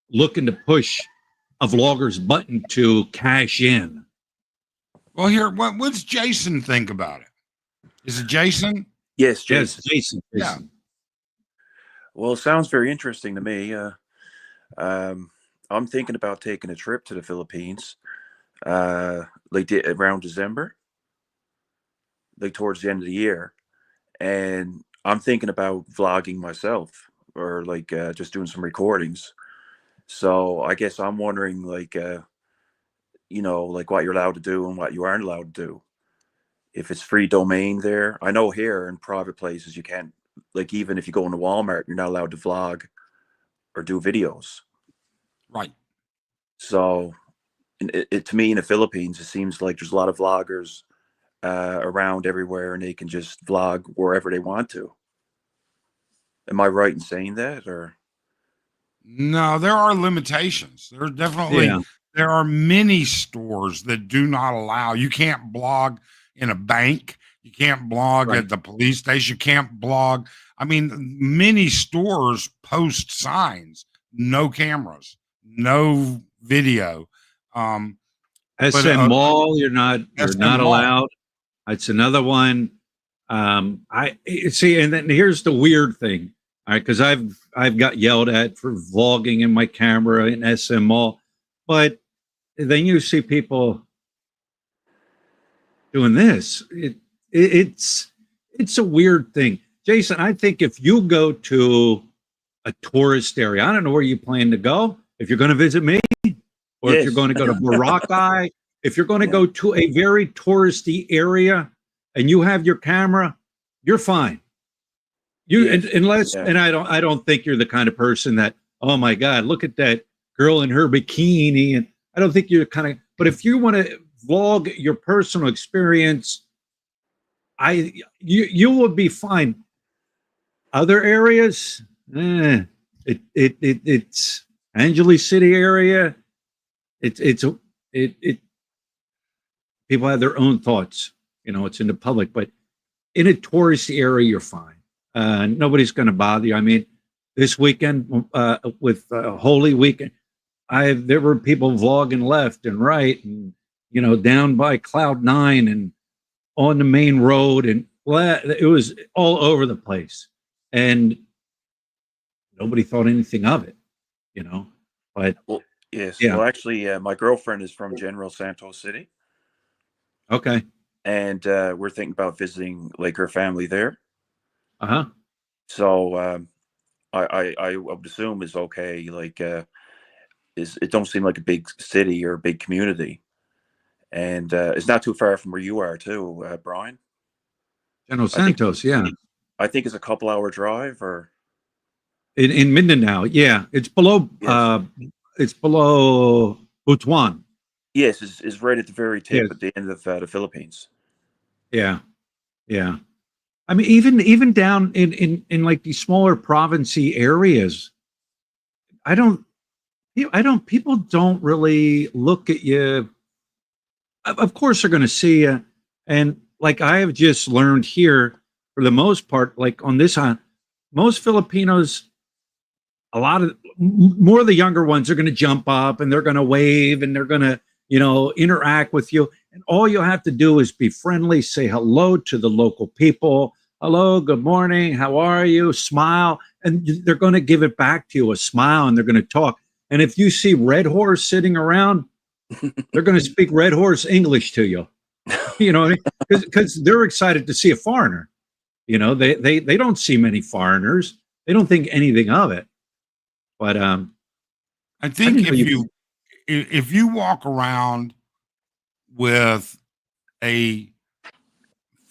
looking to push a vlogger's button to cash in. Well, here, what's Jason think about it? Is it Jason? Yes, Yes, Jason. Jason. Yeah. Well, it sounds very interesting to me. I'm thinking about taking a trip to the Philippines, around December, like towards the end of the year, and I'm thinking about vlogging myself, or like just doing some recordings. So I guess I'm wondering, like, like what you're allowed to do and what you aren't allowed to do. If it's free domain there, I know here in private places you can't. Like, even if you go into Walmart, you're not allowed to vlog or do videos. Right. So, to me, in the Philippines, it seems like there's a lot of vloggers around everywhere, and they can just vlog wherever they want to. Am I right in saying that, or? No, there are limitations. There's definitely Yeah. there are many stores that do not allow. You can't blog in a bank. You can't blog Right. at the police station. You can't blog. I mean, many stores post signs, no cameras, no video. But SM Mall, you're not SM Mall. allowed. It's another one. I see, and then here's the weird thing. All right, because I've got yelled at for vlogging in my camera in SM Mall, but then you see people doing this. It's a weird thing, Jason. I think if you go to a tourist area, I don't know where you plan to go. If you're going to visit me, or if you're Yes. going to go to Boracay, if you're going to go to a very touristy area and you have your camera, you're fine. Yes. Unless, Yeah. and I don't think you're the kind of person that, oh my God, look at that girl in her bikini. And I don't think you're kind of, but if you want to vlog your personal experience, you will be fine. Other areas, it's Angeles City area. It people have their own thoughts. It's in the public, but in a touristy area, you're fine. Nobody's going to bother you. I mean, this weekend with Holy Weekend, there were people vlogging left and right, and down by Cloud9 and on the main road, and it was all over the place. And nobody thought anything of it, But Well, yes. yeah, Well, actually, my girlfriend is from General Santos City, okay, and we're thinking about visiting like her family there. uh-huh. So I would assume is okay. Like, is it don't seem like a big city or a big community, and it's not too far from where you are too, Brian. General I think Santos, yeah, I think it's a couple-hour drive, or in Mindanao, yeah, yes, it's below Butuan. yes, is right at the very tip Yes, at the end of the Philippines. yeah, yeah. I mean, even down in like these smaller provincey areas, I don't, people don't really look at you. Of course, they're going to see you, and like I have just learned here, for the most part, like on this most Filipinos, a lot of more of the younger ones are going to jump up and they're going to wave and they're going to interact with you, and all you have to do is be friendly, say hello to the local people. Hello, good morning, how are you, smile, and they're going to give it back to you, a smile, and they're going to talk. And if you see Red Horse sitting around, they're going to speak Red Horse English to you. You know, because they're excited to see a foreigner. They don't see many foreigners, they don't think anything of it. But I I think didn't know you. if you walk around with a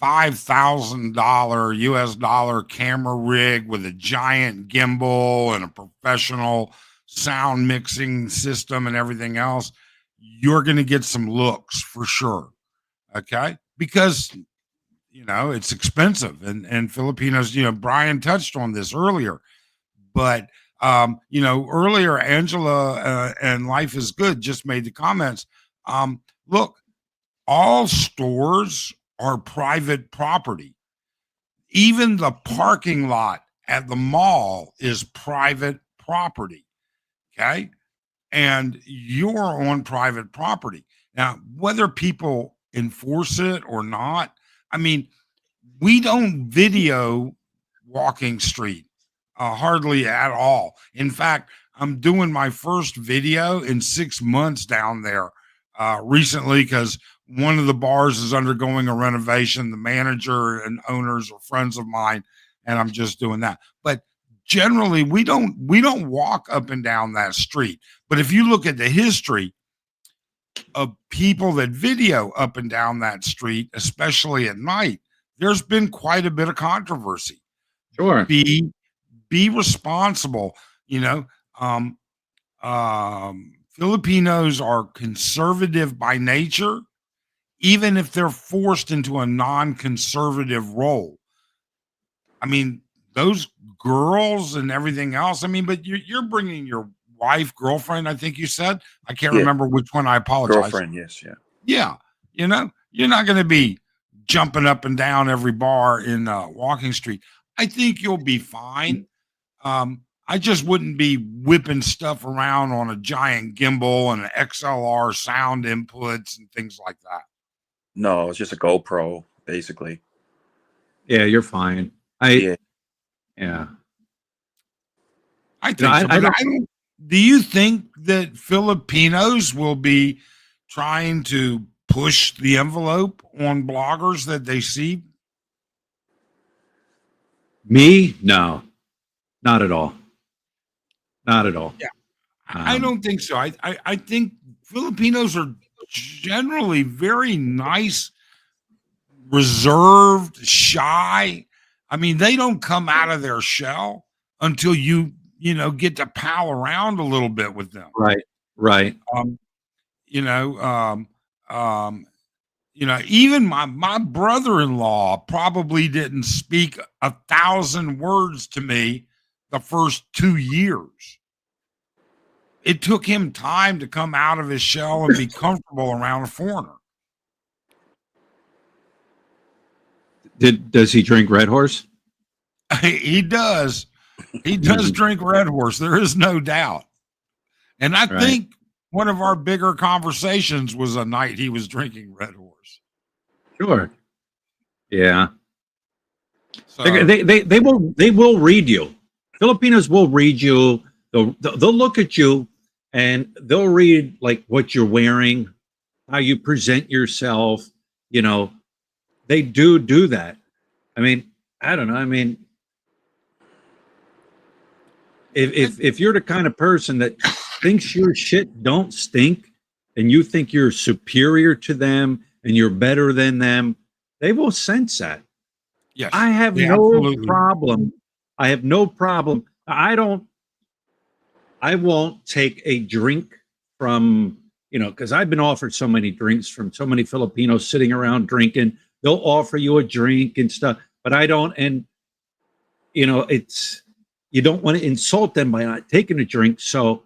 $5,000 US dollar camera rig with a giant gimbal and a professional sound mixing system and everything else, you're going to get some looks for sure. Okay. Because, it's expensive, and Filipinos, Brian touched on this earlier, but, earlier Angela and Life is Good just made the comments. Look, all stores are private property. Even the parking lot at the mall is private property. Okay. And you're on private property. Now, whether people enforce it or not, I mean, we don't video walking street hardly at all. In fact, I'm doing my first video in 6 months down there recently because one of the bars is undergoing a renovation. The manager and owners are friends of mine, and I'm just doing that. But generally, we don't walk up and down that street. But if you look at the history of people that video up and down that street, especially at night, there's been quite a bit of controversy. Sure. Be responsible. You know, Filipinos are conservative by nature, even if they're forced into a non-conservative role. I mean, those girls and everything else. I mean, but you're bringing your wife, girlfriend. I think you said. I can't Yeah, remember which one. I apologize. girlfriend. Yes, yeah. Yeah, you're not going to be jumping up and down every bar in Walking Street. I think you'll be fine. I just wouldn't be whipping stuff around on a giant gimbal and an XLR sound inputs and things like that. No, it's just a GoPro, basically. Yeah, you're fine. Yeah. Yeah. I think so. But I don't. Do you think that Filipinos will be trying to push the envelope on bloggers that they see? Me? No, not at all. Not at all. Yeah, I don't think so. I think Filipinos are generally very nice, reserved, shy. I mean, they don't come out of their shell until you get to pal around a little bit with them. Right. Right. You know, even my brother-in-law probably didn't speak 1,000 words to me the first 2 years. It took him time to come out of his shell and be comfortable around a foreigner. Does he drink Red Horse? He does. He does drink Red Horse. There is no doubt. And I think one of our bigger conversations was a night he was drinking Red Horse. Sure. Yeah. So, They will read you. Filipinos will read you. They'll look at you, and they'll read like what you're wearing, how you present yourself. You know, they do that. I mean, I don't know. I mean, if you're the kind of person that thinks your shit don't stink, and you think you're superior to them and you're better than them, they will sense that. Yes, I have they no absolutely. problem. I have no problem. I won't take a drink from, because I've been offered so many drinks from so many Filipinos sitting around drinking. They'll offer you a drink and stuff, but I don't. And, you don't want to insult them by not taking a drink. So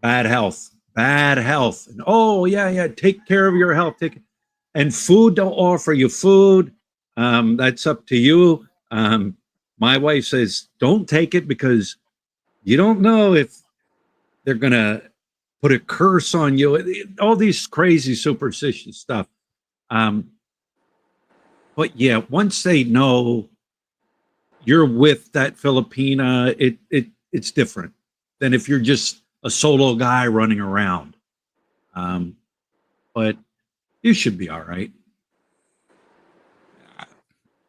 bad health. And, oh, yeah, take care of your health. And food, they'll offer you food. That's up to you. My wife says, don't take it because you don't know if they're going to put a curse on you. All these crazy superstitious stuff. But yeah, once they know you're with that Filipina, it's different than if you're just a solo guy running around. But you should be all right.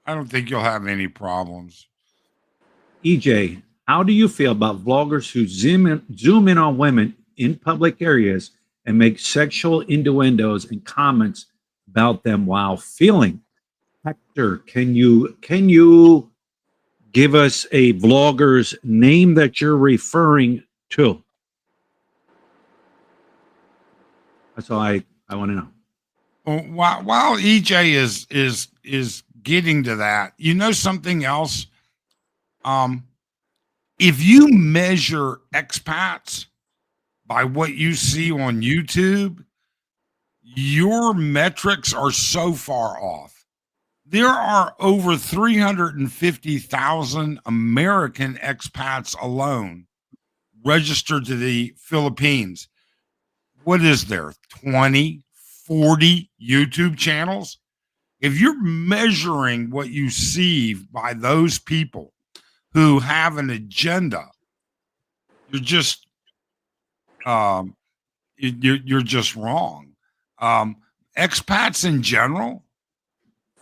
I don't think you'll have any problems. EJ, how do you feel about vloggers who zoom in on women in public areas and make sexual innuendos and comments about them while feeling? Hector, can you give us a vlogger's name that you're referring to? That's all I want to know. Well, while EJ is getting to that, something else. If you measure expats by what you see on YouTube, your metrics are so far off. There are over 350,000 American expats alone registered to the Philippines. What is there? 20, 40 YouTube channels? If you're measuring what you see by those people who have an agenda, you're just you're just wrong. Expats in general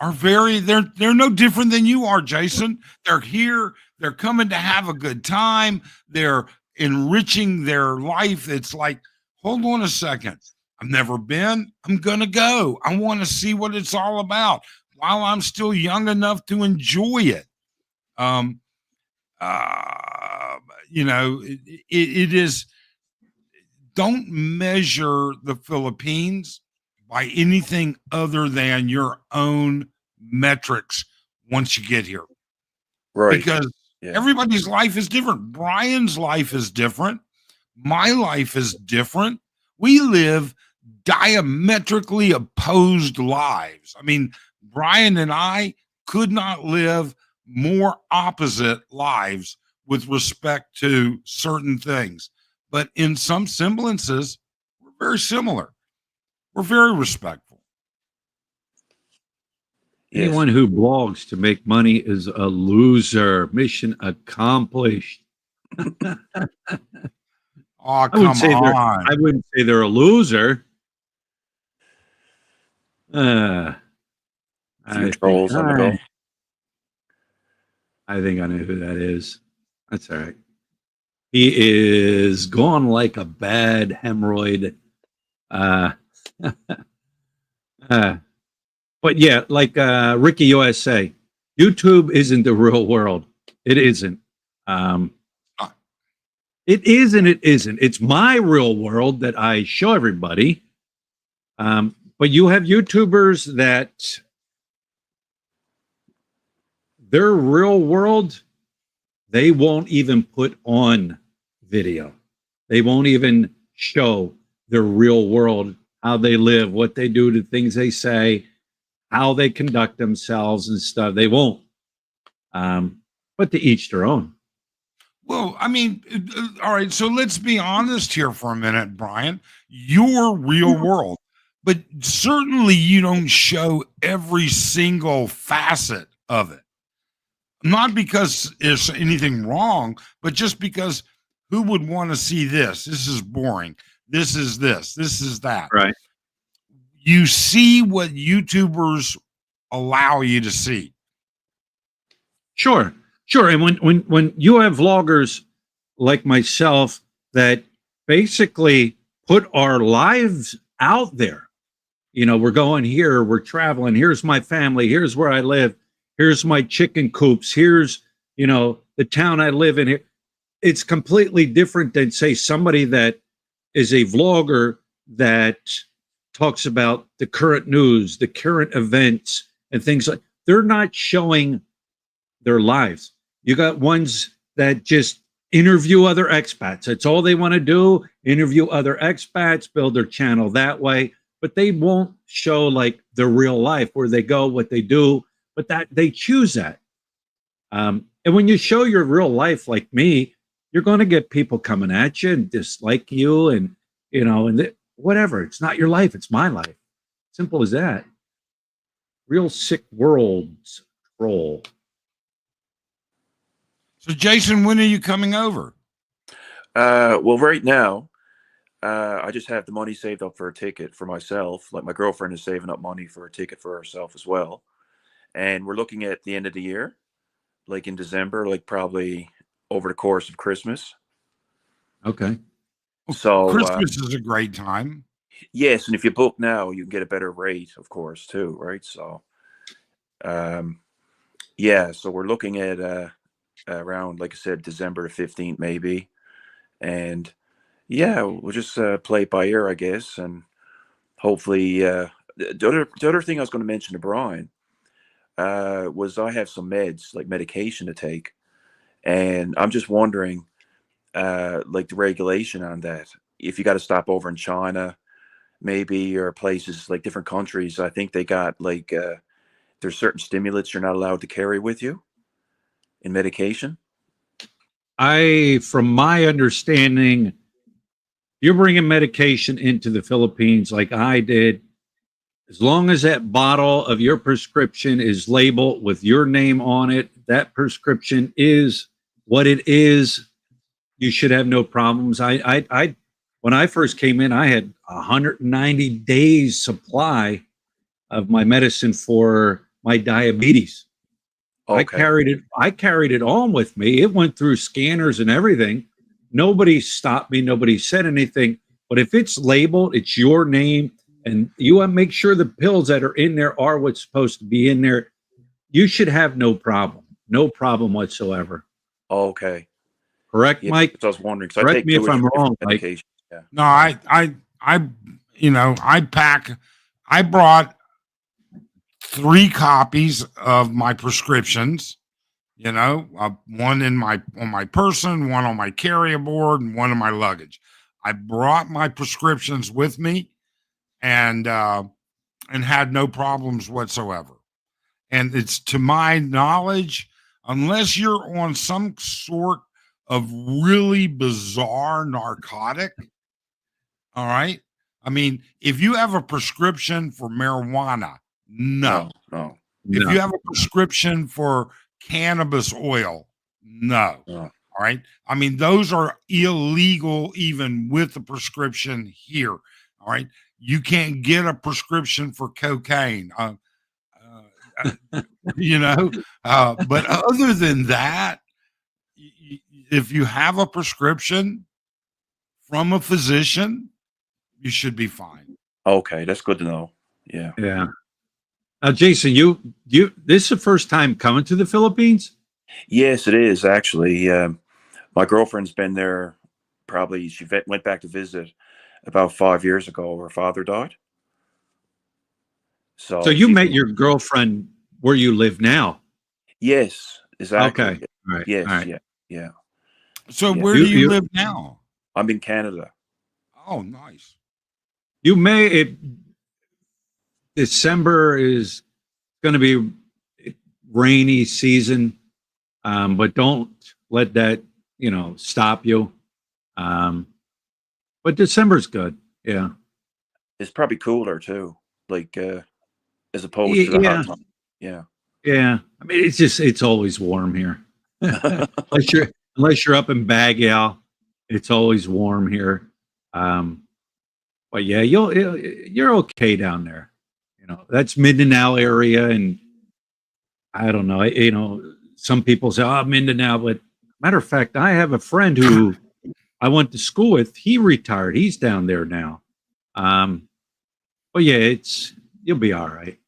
are they're no different than you are, Jason. They're here, they're coming to have a good time, they're enriching their life. It's like, hold on a second. I've never been. I'm gonna go. I want to see what it's all about while I'm still young enough to enjoy it. It is. Don't measure the Philippines by anything other than your own metrics once you get here. Right. Because everybody's life is different. Brian's life is different. My life is different. We live diametrically opposed lives. I mean, Brian and I could not live more opposite lives with respect to certain things. But in some semblances, we're very similar. We're very respectful. Yes. Anyone who blogs to make money is a loser. Mission accomplished. Oh, come on. I wouldn't say they're a loser. Trolls on the go. I think I know who that is. That's all right. He is gone like a bad hemorrhoid. But yeah, like Ricky USA, YouTube isn't the real world. It isn't. It is and it isn't. It's my real world that I show everybody. But you have YouTubers that their real world, they won't even put on video. They won't even show their real world, how they live, what they do, the things they say, how they conduct themselves and stuff. They won't. But to each their own. Well, I mean, all right. So let's be honest here for a minute, Brian. Your real world, but certainly you don't show every single facet of it. Not because there's anything wrong, but just because who would want to see this? This is boring. This is this. This is that. Right. You see what YouTubers allow you to see. Sure. Sure. And when you have vloggers like myself that basically put our lives out there, you know, we're going here, we're traveling, here's my family, here's where I live, here's my chicken coops, here's, you know, the town I live in here. It's completely different than, say, somebody that is a vlogger that talks about the current news, the current events, and things like. They're not showing their lives. You got ones that just interview other expats. That's all they want to do, interview other expats, build their channel that way, but they won't show like their real life, where they go, what they do, but that they choose that. And when you show your real life, like me, you're going to get people coming at you and dislike you, and, you know, and whatever. It's not your life. It's my life. Simple as that. Real sick world's troll. So, Jason, when are you coming over? Well, right now, I just have the money saved up for a ticket for myself. Like, my girlfriend is saving up money for a ticket for herself as well. And we're looking at the end of the year, like in December, like probably over the course of Christmas. Okay. So Christmas is a great time. yes, and if you book now, you can get a better rate, of course, too, right? So, yeah, so we're looking at around, like I said, December 15th, maybe. And yeah, we'll just play it by ear, I guess. And hopefully, the other thing I was going to mention to Brian was I have some meds, like medication to take. And I'm just wondering, like the regulation on that. If you got to stop over in China, maybe, or places like different countries, I think they got like there's certain stimulants you're not allowed to carry with you in medication. From my understanding, you're bringing medication into the Philippines like I did. As long as that bottle of your prescription is labeled with your name on it, that prescription is what it is. You should have no problems. When I first came in, I had 190 days supply of my medicine for my diabetes. Okay. I carried it on with me. It went through scanners and everything. Nobody stopped me. Nobody said anything. But if it's labeled, it's your name, and you want to make sure the pills that are in there are what's supposed to be in there, you should have no problem. No problem whatsoever. Okay. Correct, Yeah, Mike? so I was wondering. So I Correct take me if I'm wrong, Mike. medication. Yeah. No, you know, I brought 3 copies of my prescriptions, you know, one on my person, one on my carrier board, and one in my luggage. I brought my prescriptions with me, and had no problems whatsoever. And it's, to my knowledge, unless you're on some sort of really bizarre narcotic, all right? I mean, if you have a prescription for marijuana, no. No. If No. you have a prescription for cannabis oil, no. No. All right. I mean, those are illegal even with the prescription here. All right. You can't get a prescription for cocaine. You know, but other than that, if you have a prescription from a physician, you should be fine. Okay, that's good to know. Yeah. Yeah. Now, Jason, you this is the first time coming to the Philippines? Yes, it is actually. My girlfriend's been there. Probably she went back to visit about 5 years ago. Her father died. So you she's met been- your girlfriend where you live now? Yes, exactly. Okay. All right. Yes, All right. yeah. So Yeah. where You- do you you- live now? I'm in Canada. Oh, nice. You may December is going to be rainy season, but don't let that, you know, stop you. But December's good. Yeah. It's probably cooler too, like as opposed to the Yeah. hot time. Yeah. Yeah, I mean, it's always warm here. Unless you're up in Baguio, it's always warm here. Um, but yeah, you're okay down there. You know, that's Mindanao area, and I don't know. Some people say, "Oh, Mindanao," but matter of fact, I have a friend who I went to school with. He retired. He's down there now. Um, but yeah, you'll be all right.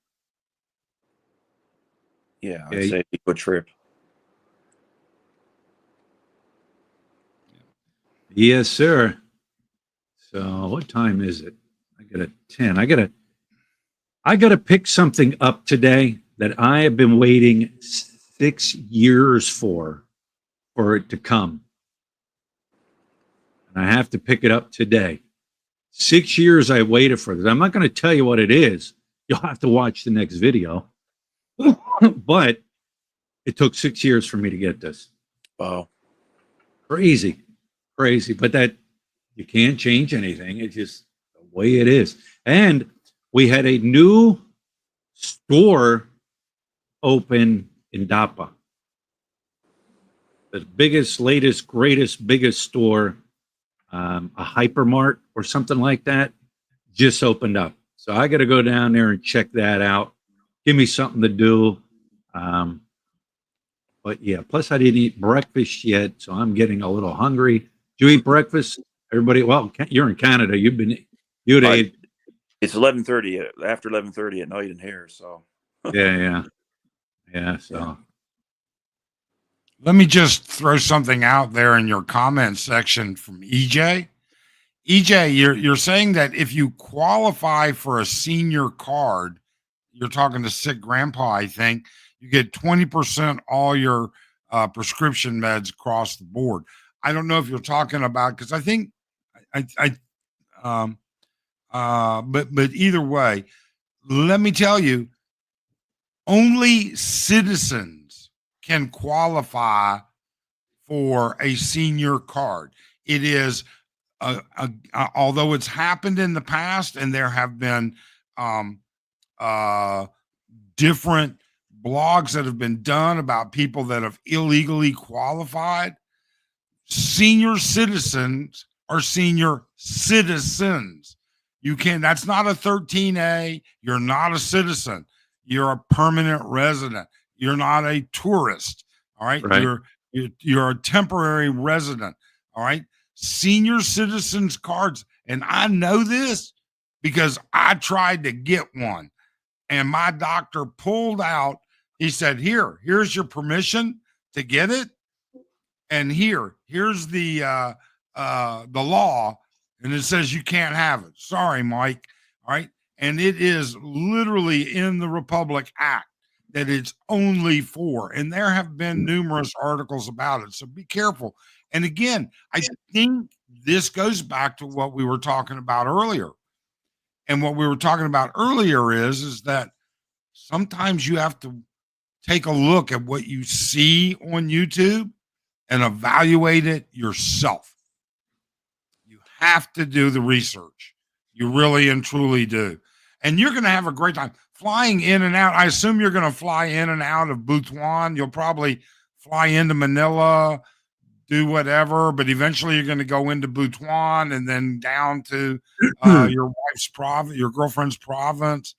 Yeah, I'd Yeah, say a good trip. yes, sir. So what time is it? I got a 10. I gotta pick something up today that I have been waiting 6 years for it to come. And I have to pick it up today. 6 years I waited for this. I'm not going to tell you what it is. You'll have to watch the next video. But it took 6 years for me to get this. Wow. Crazy, crazy. But that you can't change anything. It's just the way it is. And we had a new store open in Dapa. The biggest, latest, greatest, biggest store, a hypermart or something like that, just opened up. So I got to go down there and check that out. Give me something to do. But yeah, plus I didn't eat breakfast yet, so I'm getting a little hungry. Did you eat breakfast? Everybody, well, you're in Canada. You'd I- ate. It's 11:30 after 11:30 at night in here. So Yeah. So Yeah. Let me just throw something out there in your comment section from EJ. EJ, you're saying that if you qualify for a senior card, you're talking to sick grandpa, I think, you get 20% all your prescription meds across the board. I don't know if you're talking about, because I think but either way, let me tell you, only citizens can qualify for a senior card. It is although it's happened in the past, and there have been um, different blogs that have been done about people that have illegally qualified. Senior citizens are senior citizens. You can't, that's not a 13A. You're not a citizen. You're a permanent resident. You're not a tourist. All right. Right. You're a temporary resident. All right. Senior citizens cards. And I know this because I tried to get one, and my doctor pulled out. He said, here's your permission to get it. And here's the law, and it says you can't have it. Sorry, Mike. All right. And it is literally in the Republic Act that it's only for, and there have been numerous articles about it. So be careful. And again, I think this goes back to what we were talking about earlier. And what we were talking about earlier is that sometimes you have to take a look at what you see on YouTube and evaluate it yourself. You have to do the research. You really and truly do. And you're going to have a great time flying in and out. I assume you're going to fly in and out of Butuan. You'll probably fly into Manila, do whatever, but eventually you're going to go into Butuan and then down to your wife's province, your girlfriend's province.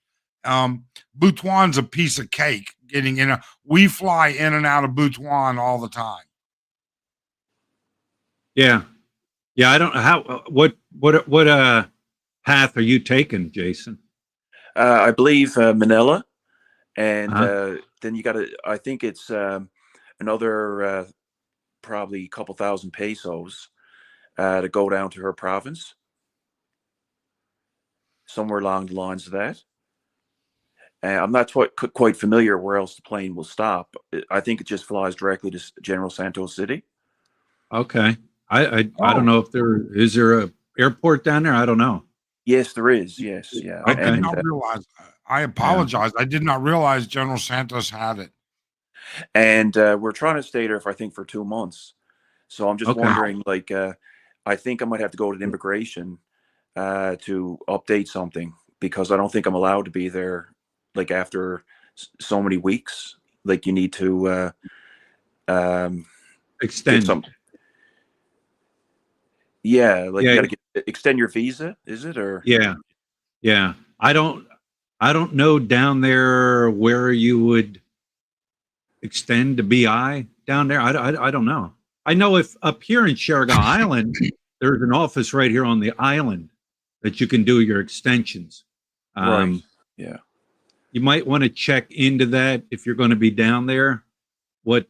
Butuan's a piece of cake getting in. We fly in and out of Butuan all the time. yeah, I don't know how. What path are you taking, Jason? I believe Manila, and then you got to. I think it's another probably a couple thousand pesos to go down to her province, somewhere along the lines of that. I'm not quite familiar where else the plane will stop. I think it just flies directly to General Santos City. Okay. I don't know if there a airport down there. I don't know. Yes, there is. Yes, yeah. I did And not realize. I apologize. I did not realize General Santos had it. and we're trying to stay there for, I think, for 2 months. So I'm just Okay. wondering, like, I think I might have to go to immigration to update something, because I don't think I'm allowed to be there like after so many weeks. like you need to get Extend. some. Yeah, like you Yeah, got to extend your visa, is it? Or yeah, yeah. I don't know down there where you would extend the BI down there. I don't know. I know if up here in Sherga Island, there's an office right here on the island that you can do your extensions. right? Yeah. You might want to check into that if you're going to be down there, what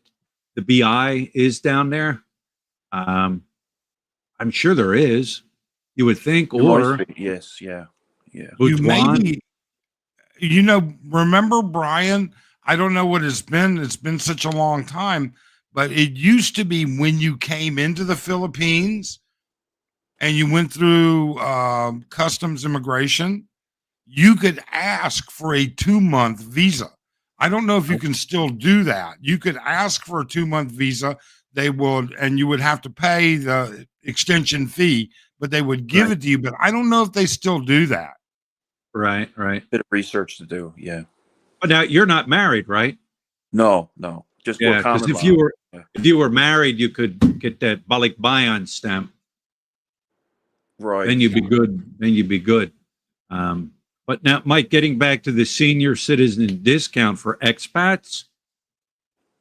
the BI is down there. Um, I'm sure there is. You would think, There must or be. Yes. Yeah. Yeah. You Butuan. maybe, you know, remember Brian? I don't know what it's been. It's been such a long time, but it used to be when you came into the Philippines and you went through customs immigration, you could ask for a 2-month visa. I don't know if you can still do that. You could ask for a 2-month visa. They would, and you would have to pay the extension fee, but they would give Right. it to you. But I don't know if they still do that. Right, right. Bit of research to do. Yeah. But now you're not married, right? No, no, just more Yeah, because common if law. you were married, you could get that Balik Bayan stamp. Right. Then you'd be good. Then you'd be good. But now, Mike, getting back to the senior citizen discount for expats,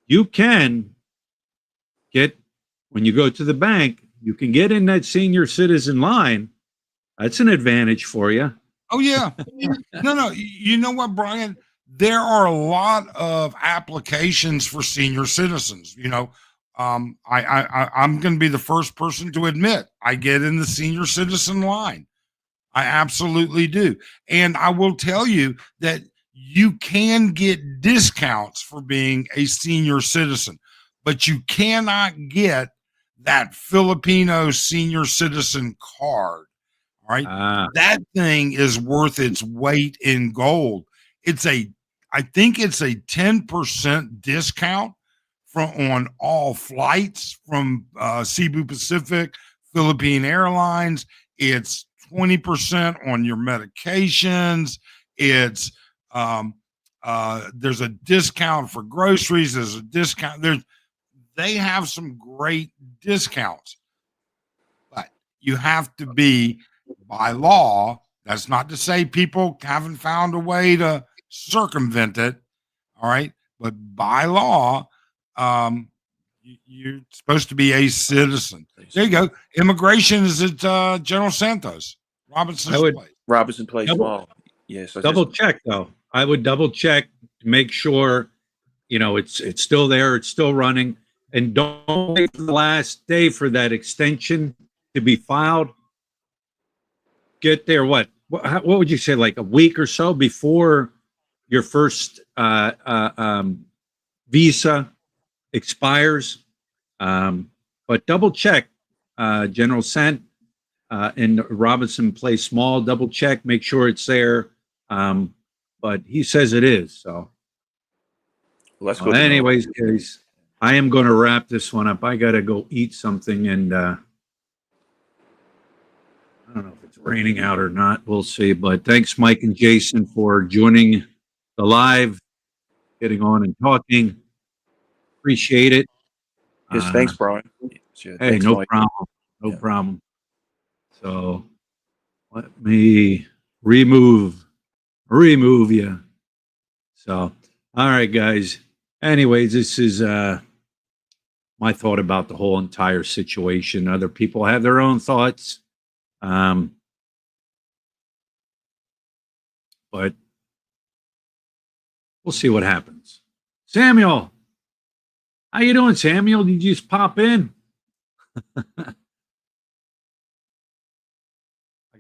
you can get, when you go to the bank, you can get in that senior citizen line. That's an advantage for you. Oh yeah. No. You know what, Brian? There are a lot of applications for senior citizens. You know, I'm going to be the first person to admit I get in the senior citizen line. I absolutely do, and I will tell you that you can get discounts for being a senior citizen, but you cannot get that Filipino senior citizen card. All right. Ah, That thing is worth its weight in gold. I think it's a 10% discount from on all flights from Cebu Pacific, Philippine Airlines. It's 20% on your medications. It's there's a discount for groceries. There's a discount. They have some great discounts, but you have to be by law. That's not to say people haven't found a way to circumvent it. All right. But by law, you're supposed to be a citizen. There you go. Immigration is at General Santos, Robinson's I would place. Robinson Place double, Mall. Yes. double check though. I would double check to make sure, you know, it's still there, it's still running, and don't wait for the last day for that extension to be filed. Get there. What would you say? Like a week or so before your first visa expires. But double check General Sant in Robinson Place Mall. Double check, make sure it's there. But he says it is. So, Well, that's good to know. anyways, guys, I am going to wrap this one up. I got to go eat something, and I don't know if it's raining out or not. We'll see. But thanks, Mike and Jason, for joining the live, getting on and talking. Appreciate it. Yes, thanks, Brian. Hey, Thanks, no Mike. problem. No Yeah. problem. So let me remove you. So, all right, guys. Anyways, this is my thought about the whole entire situation. Other people have their own thoughts. But we'll see what happens. Samuel, how you doing, Samuel? Did you just pop in? I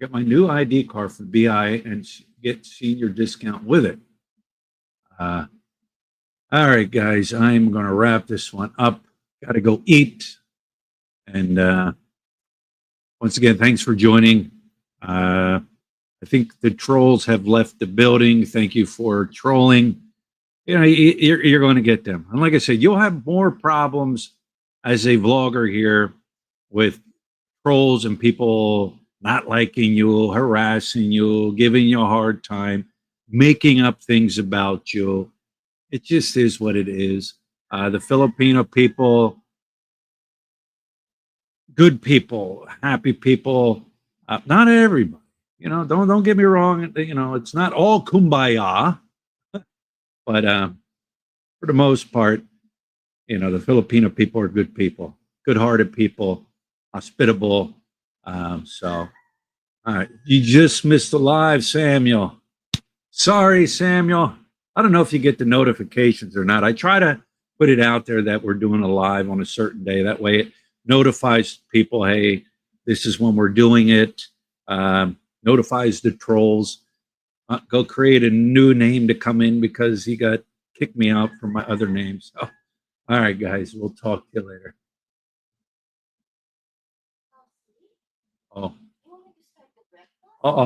got my new ID card for BI and get senior discount with it. All right, guys, I'm going to wrap this one up. Got to go eat. And once again, thanks for joining. I think the trolls have left the building. Thank you for trolling. You know, you're going to get them. And like I said, you'll have more problems as a vlogger here with trolls and people not liking you, harassing you, giving you a hard time, making up things about you. it just is what it is. The Filipino people, good people, happy people. Not everybody. You know, don't get me wrong. You know, it's not all kumbaya, but for the most part, you know, the Filipino people are good people, good-hearted people, hospitable. So, all right, you just missed the live, Samuel. Sorry, Samuel. I don't know if you get the notifications or not. I try to put it out there that we're doing a live on a certain day. That way, it notifies people, hey, this is when we're doing it. Notifies the trolls. Go create a new name to come in because he got kicked me out from my other name. So, all right, guys, we'll talk to you later. Oh. Uh-oh.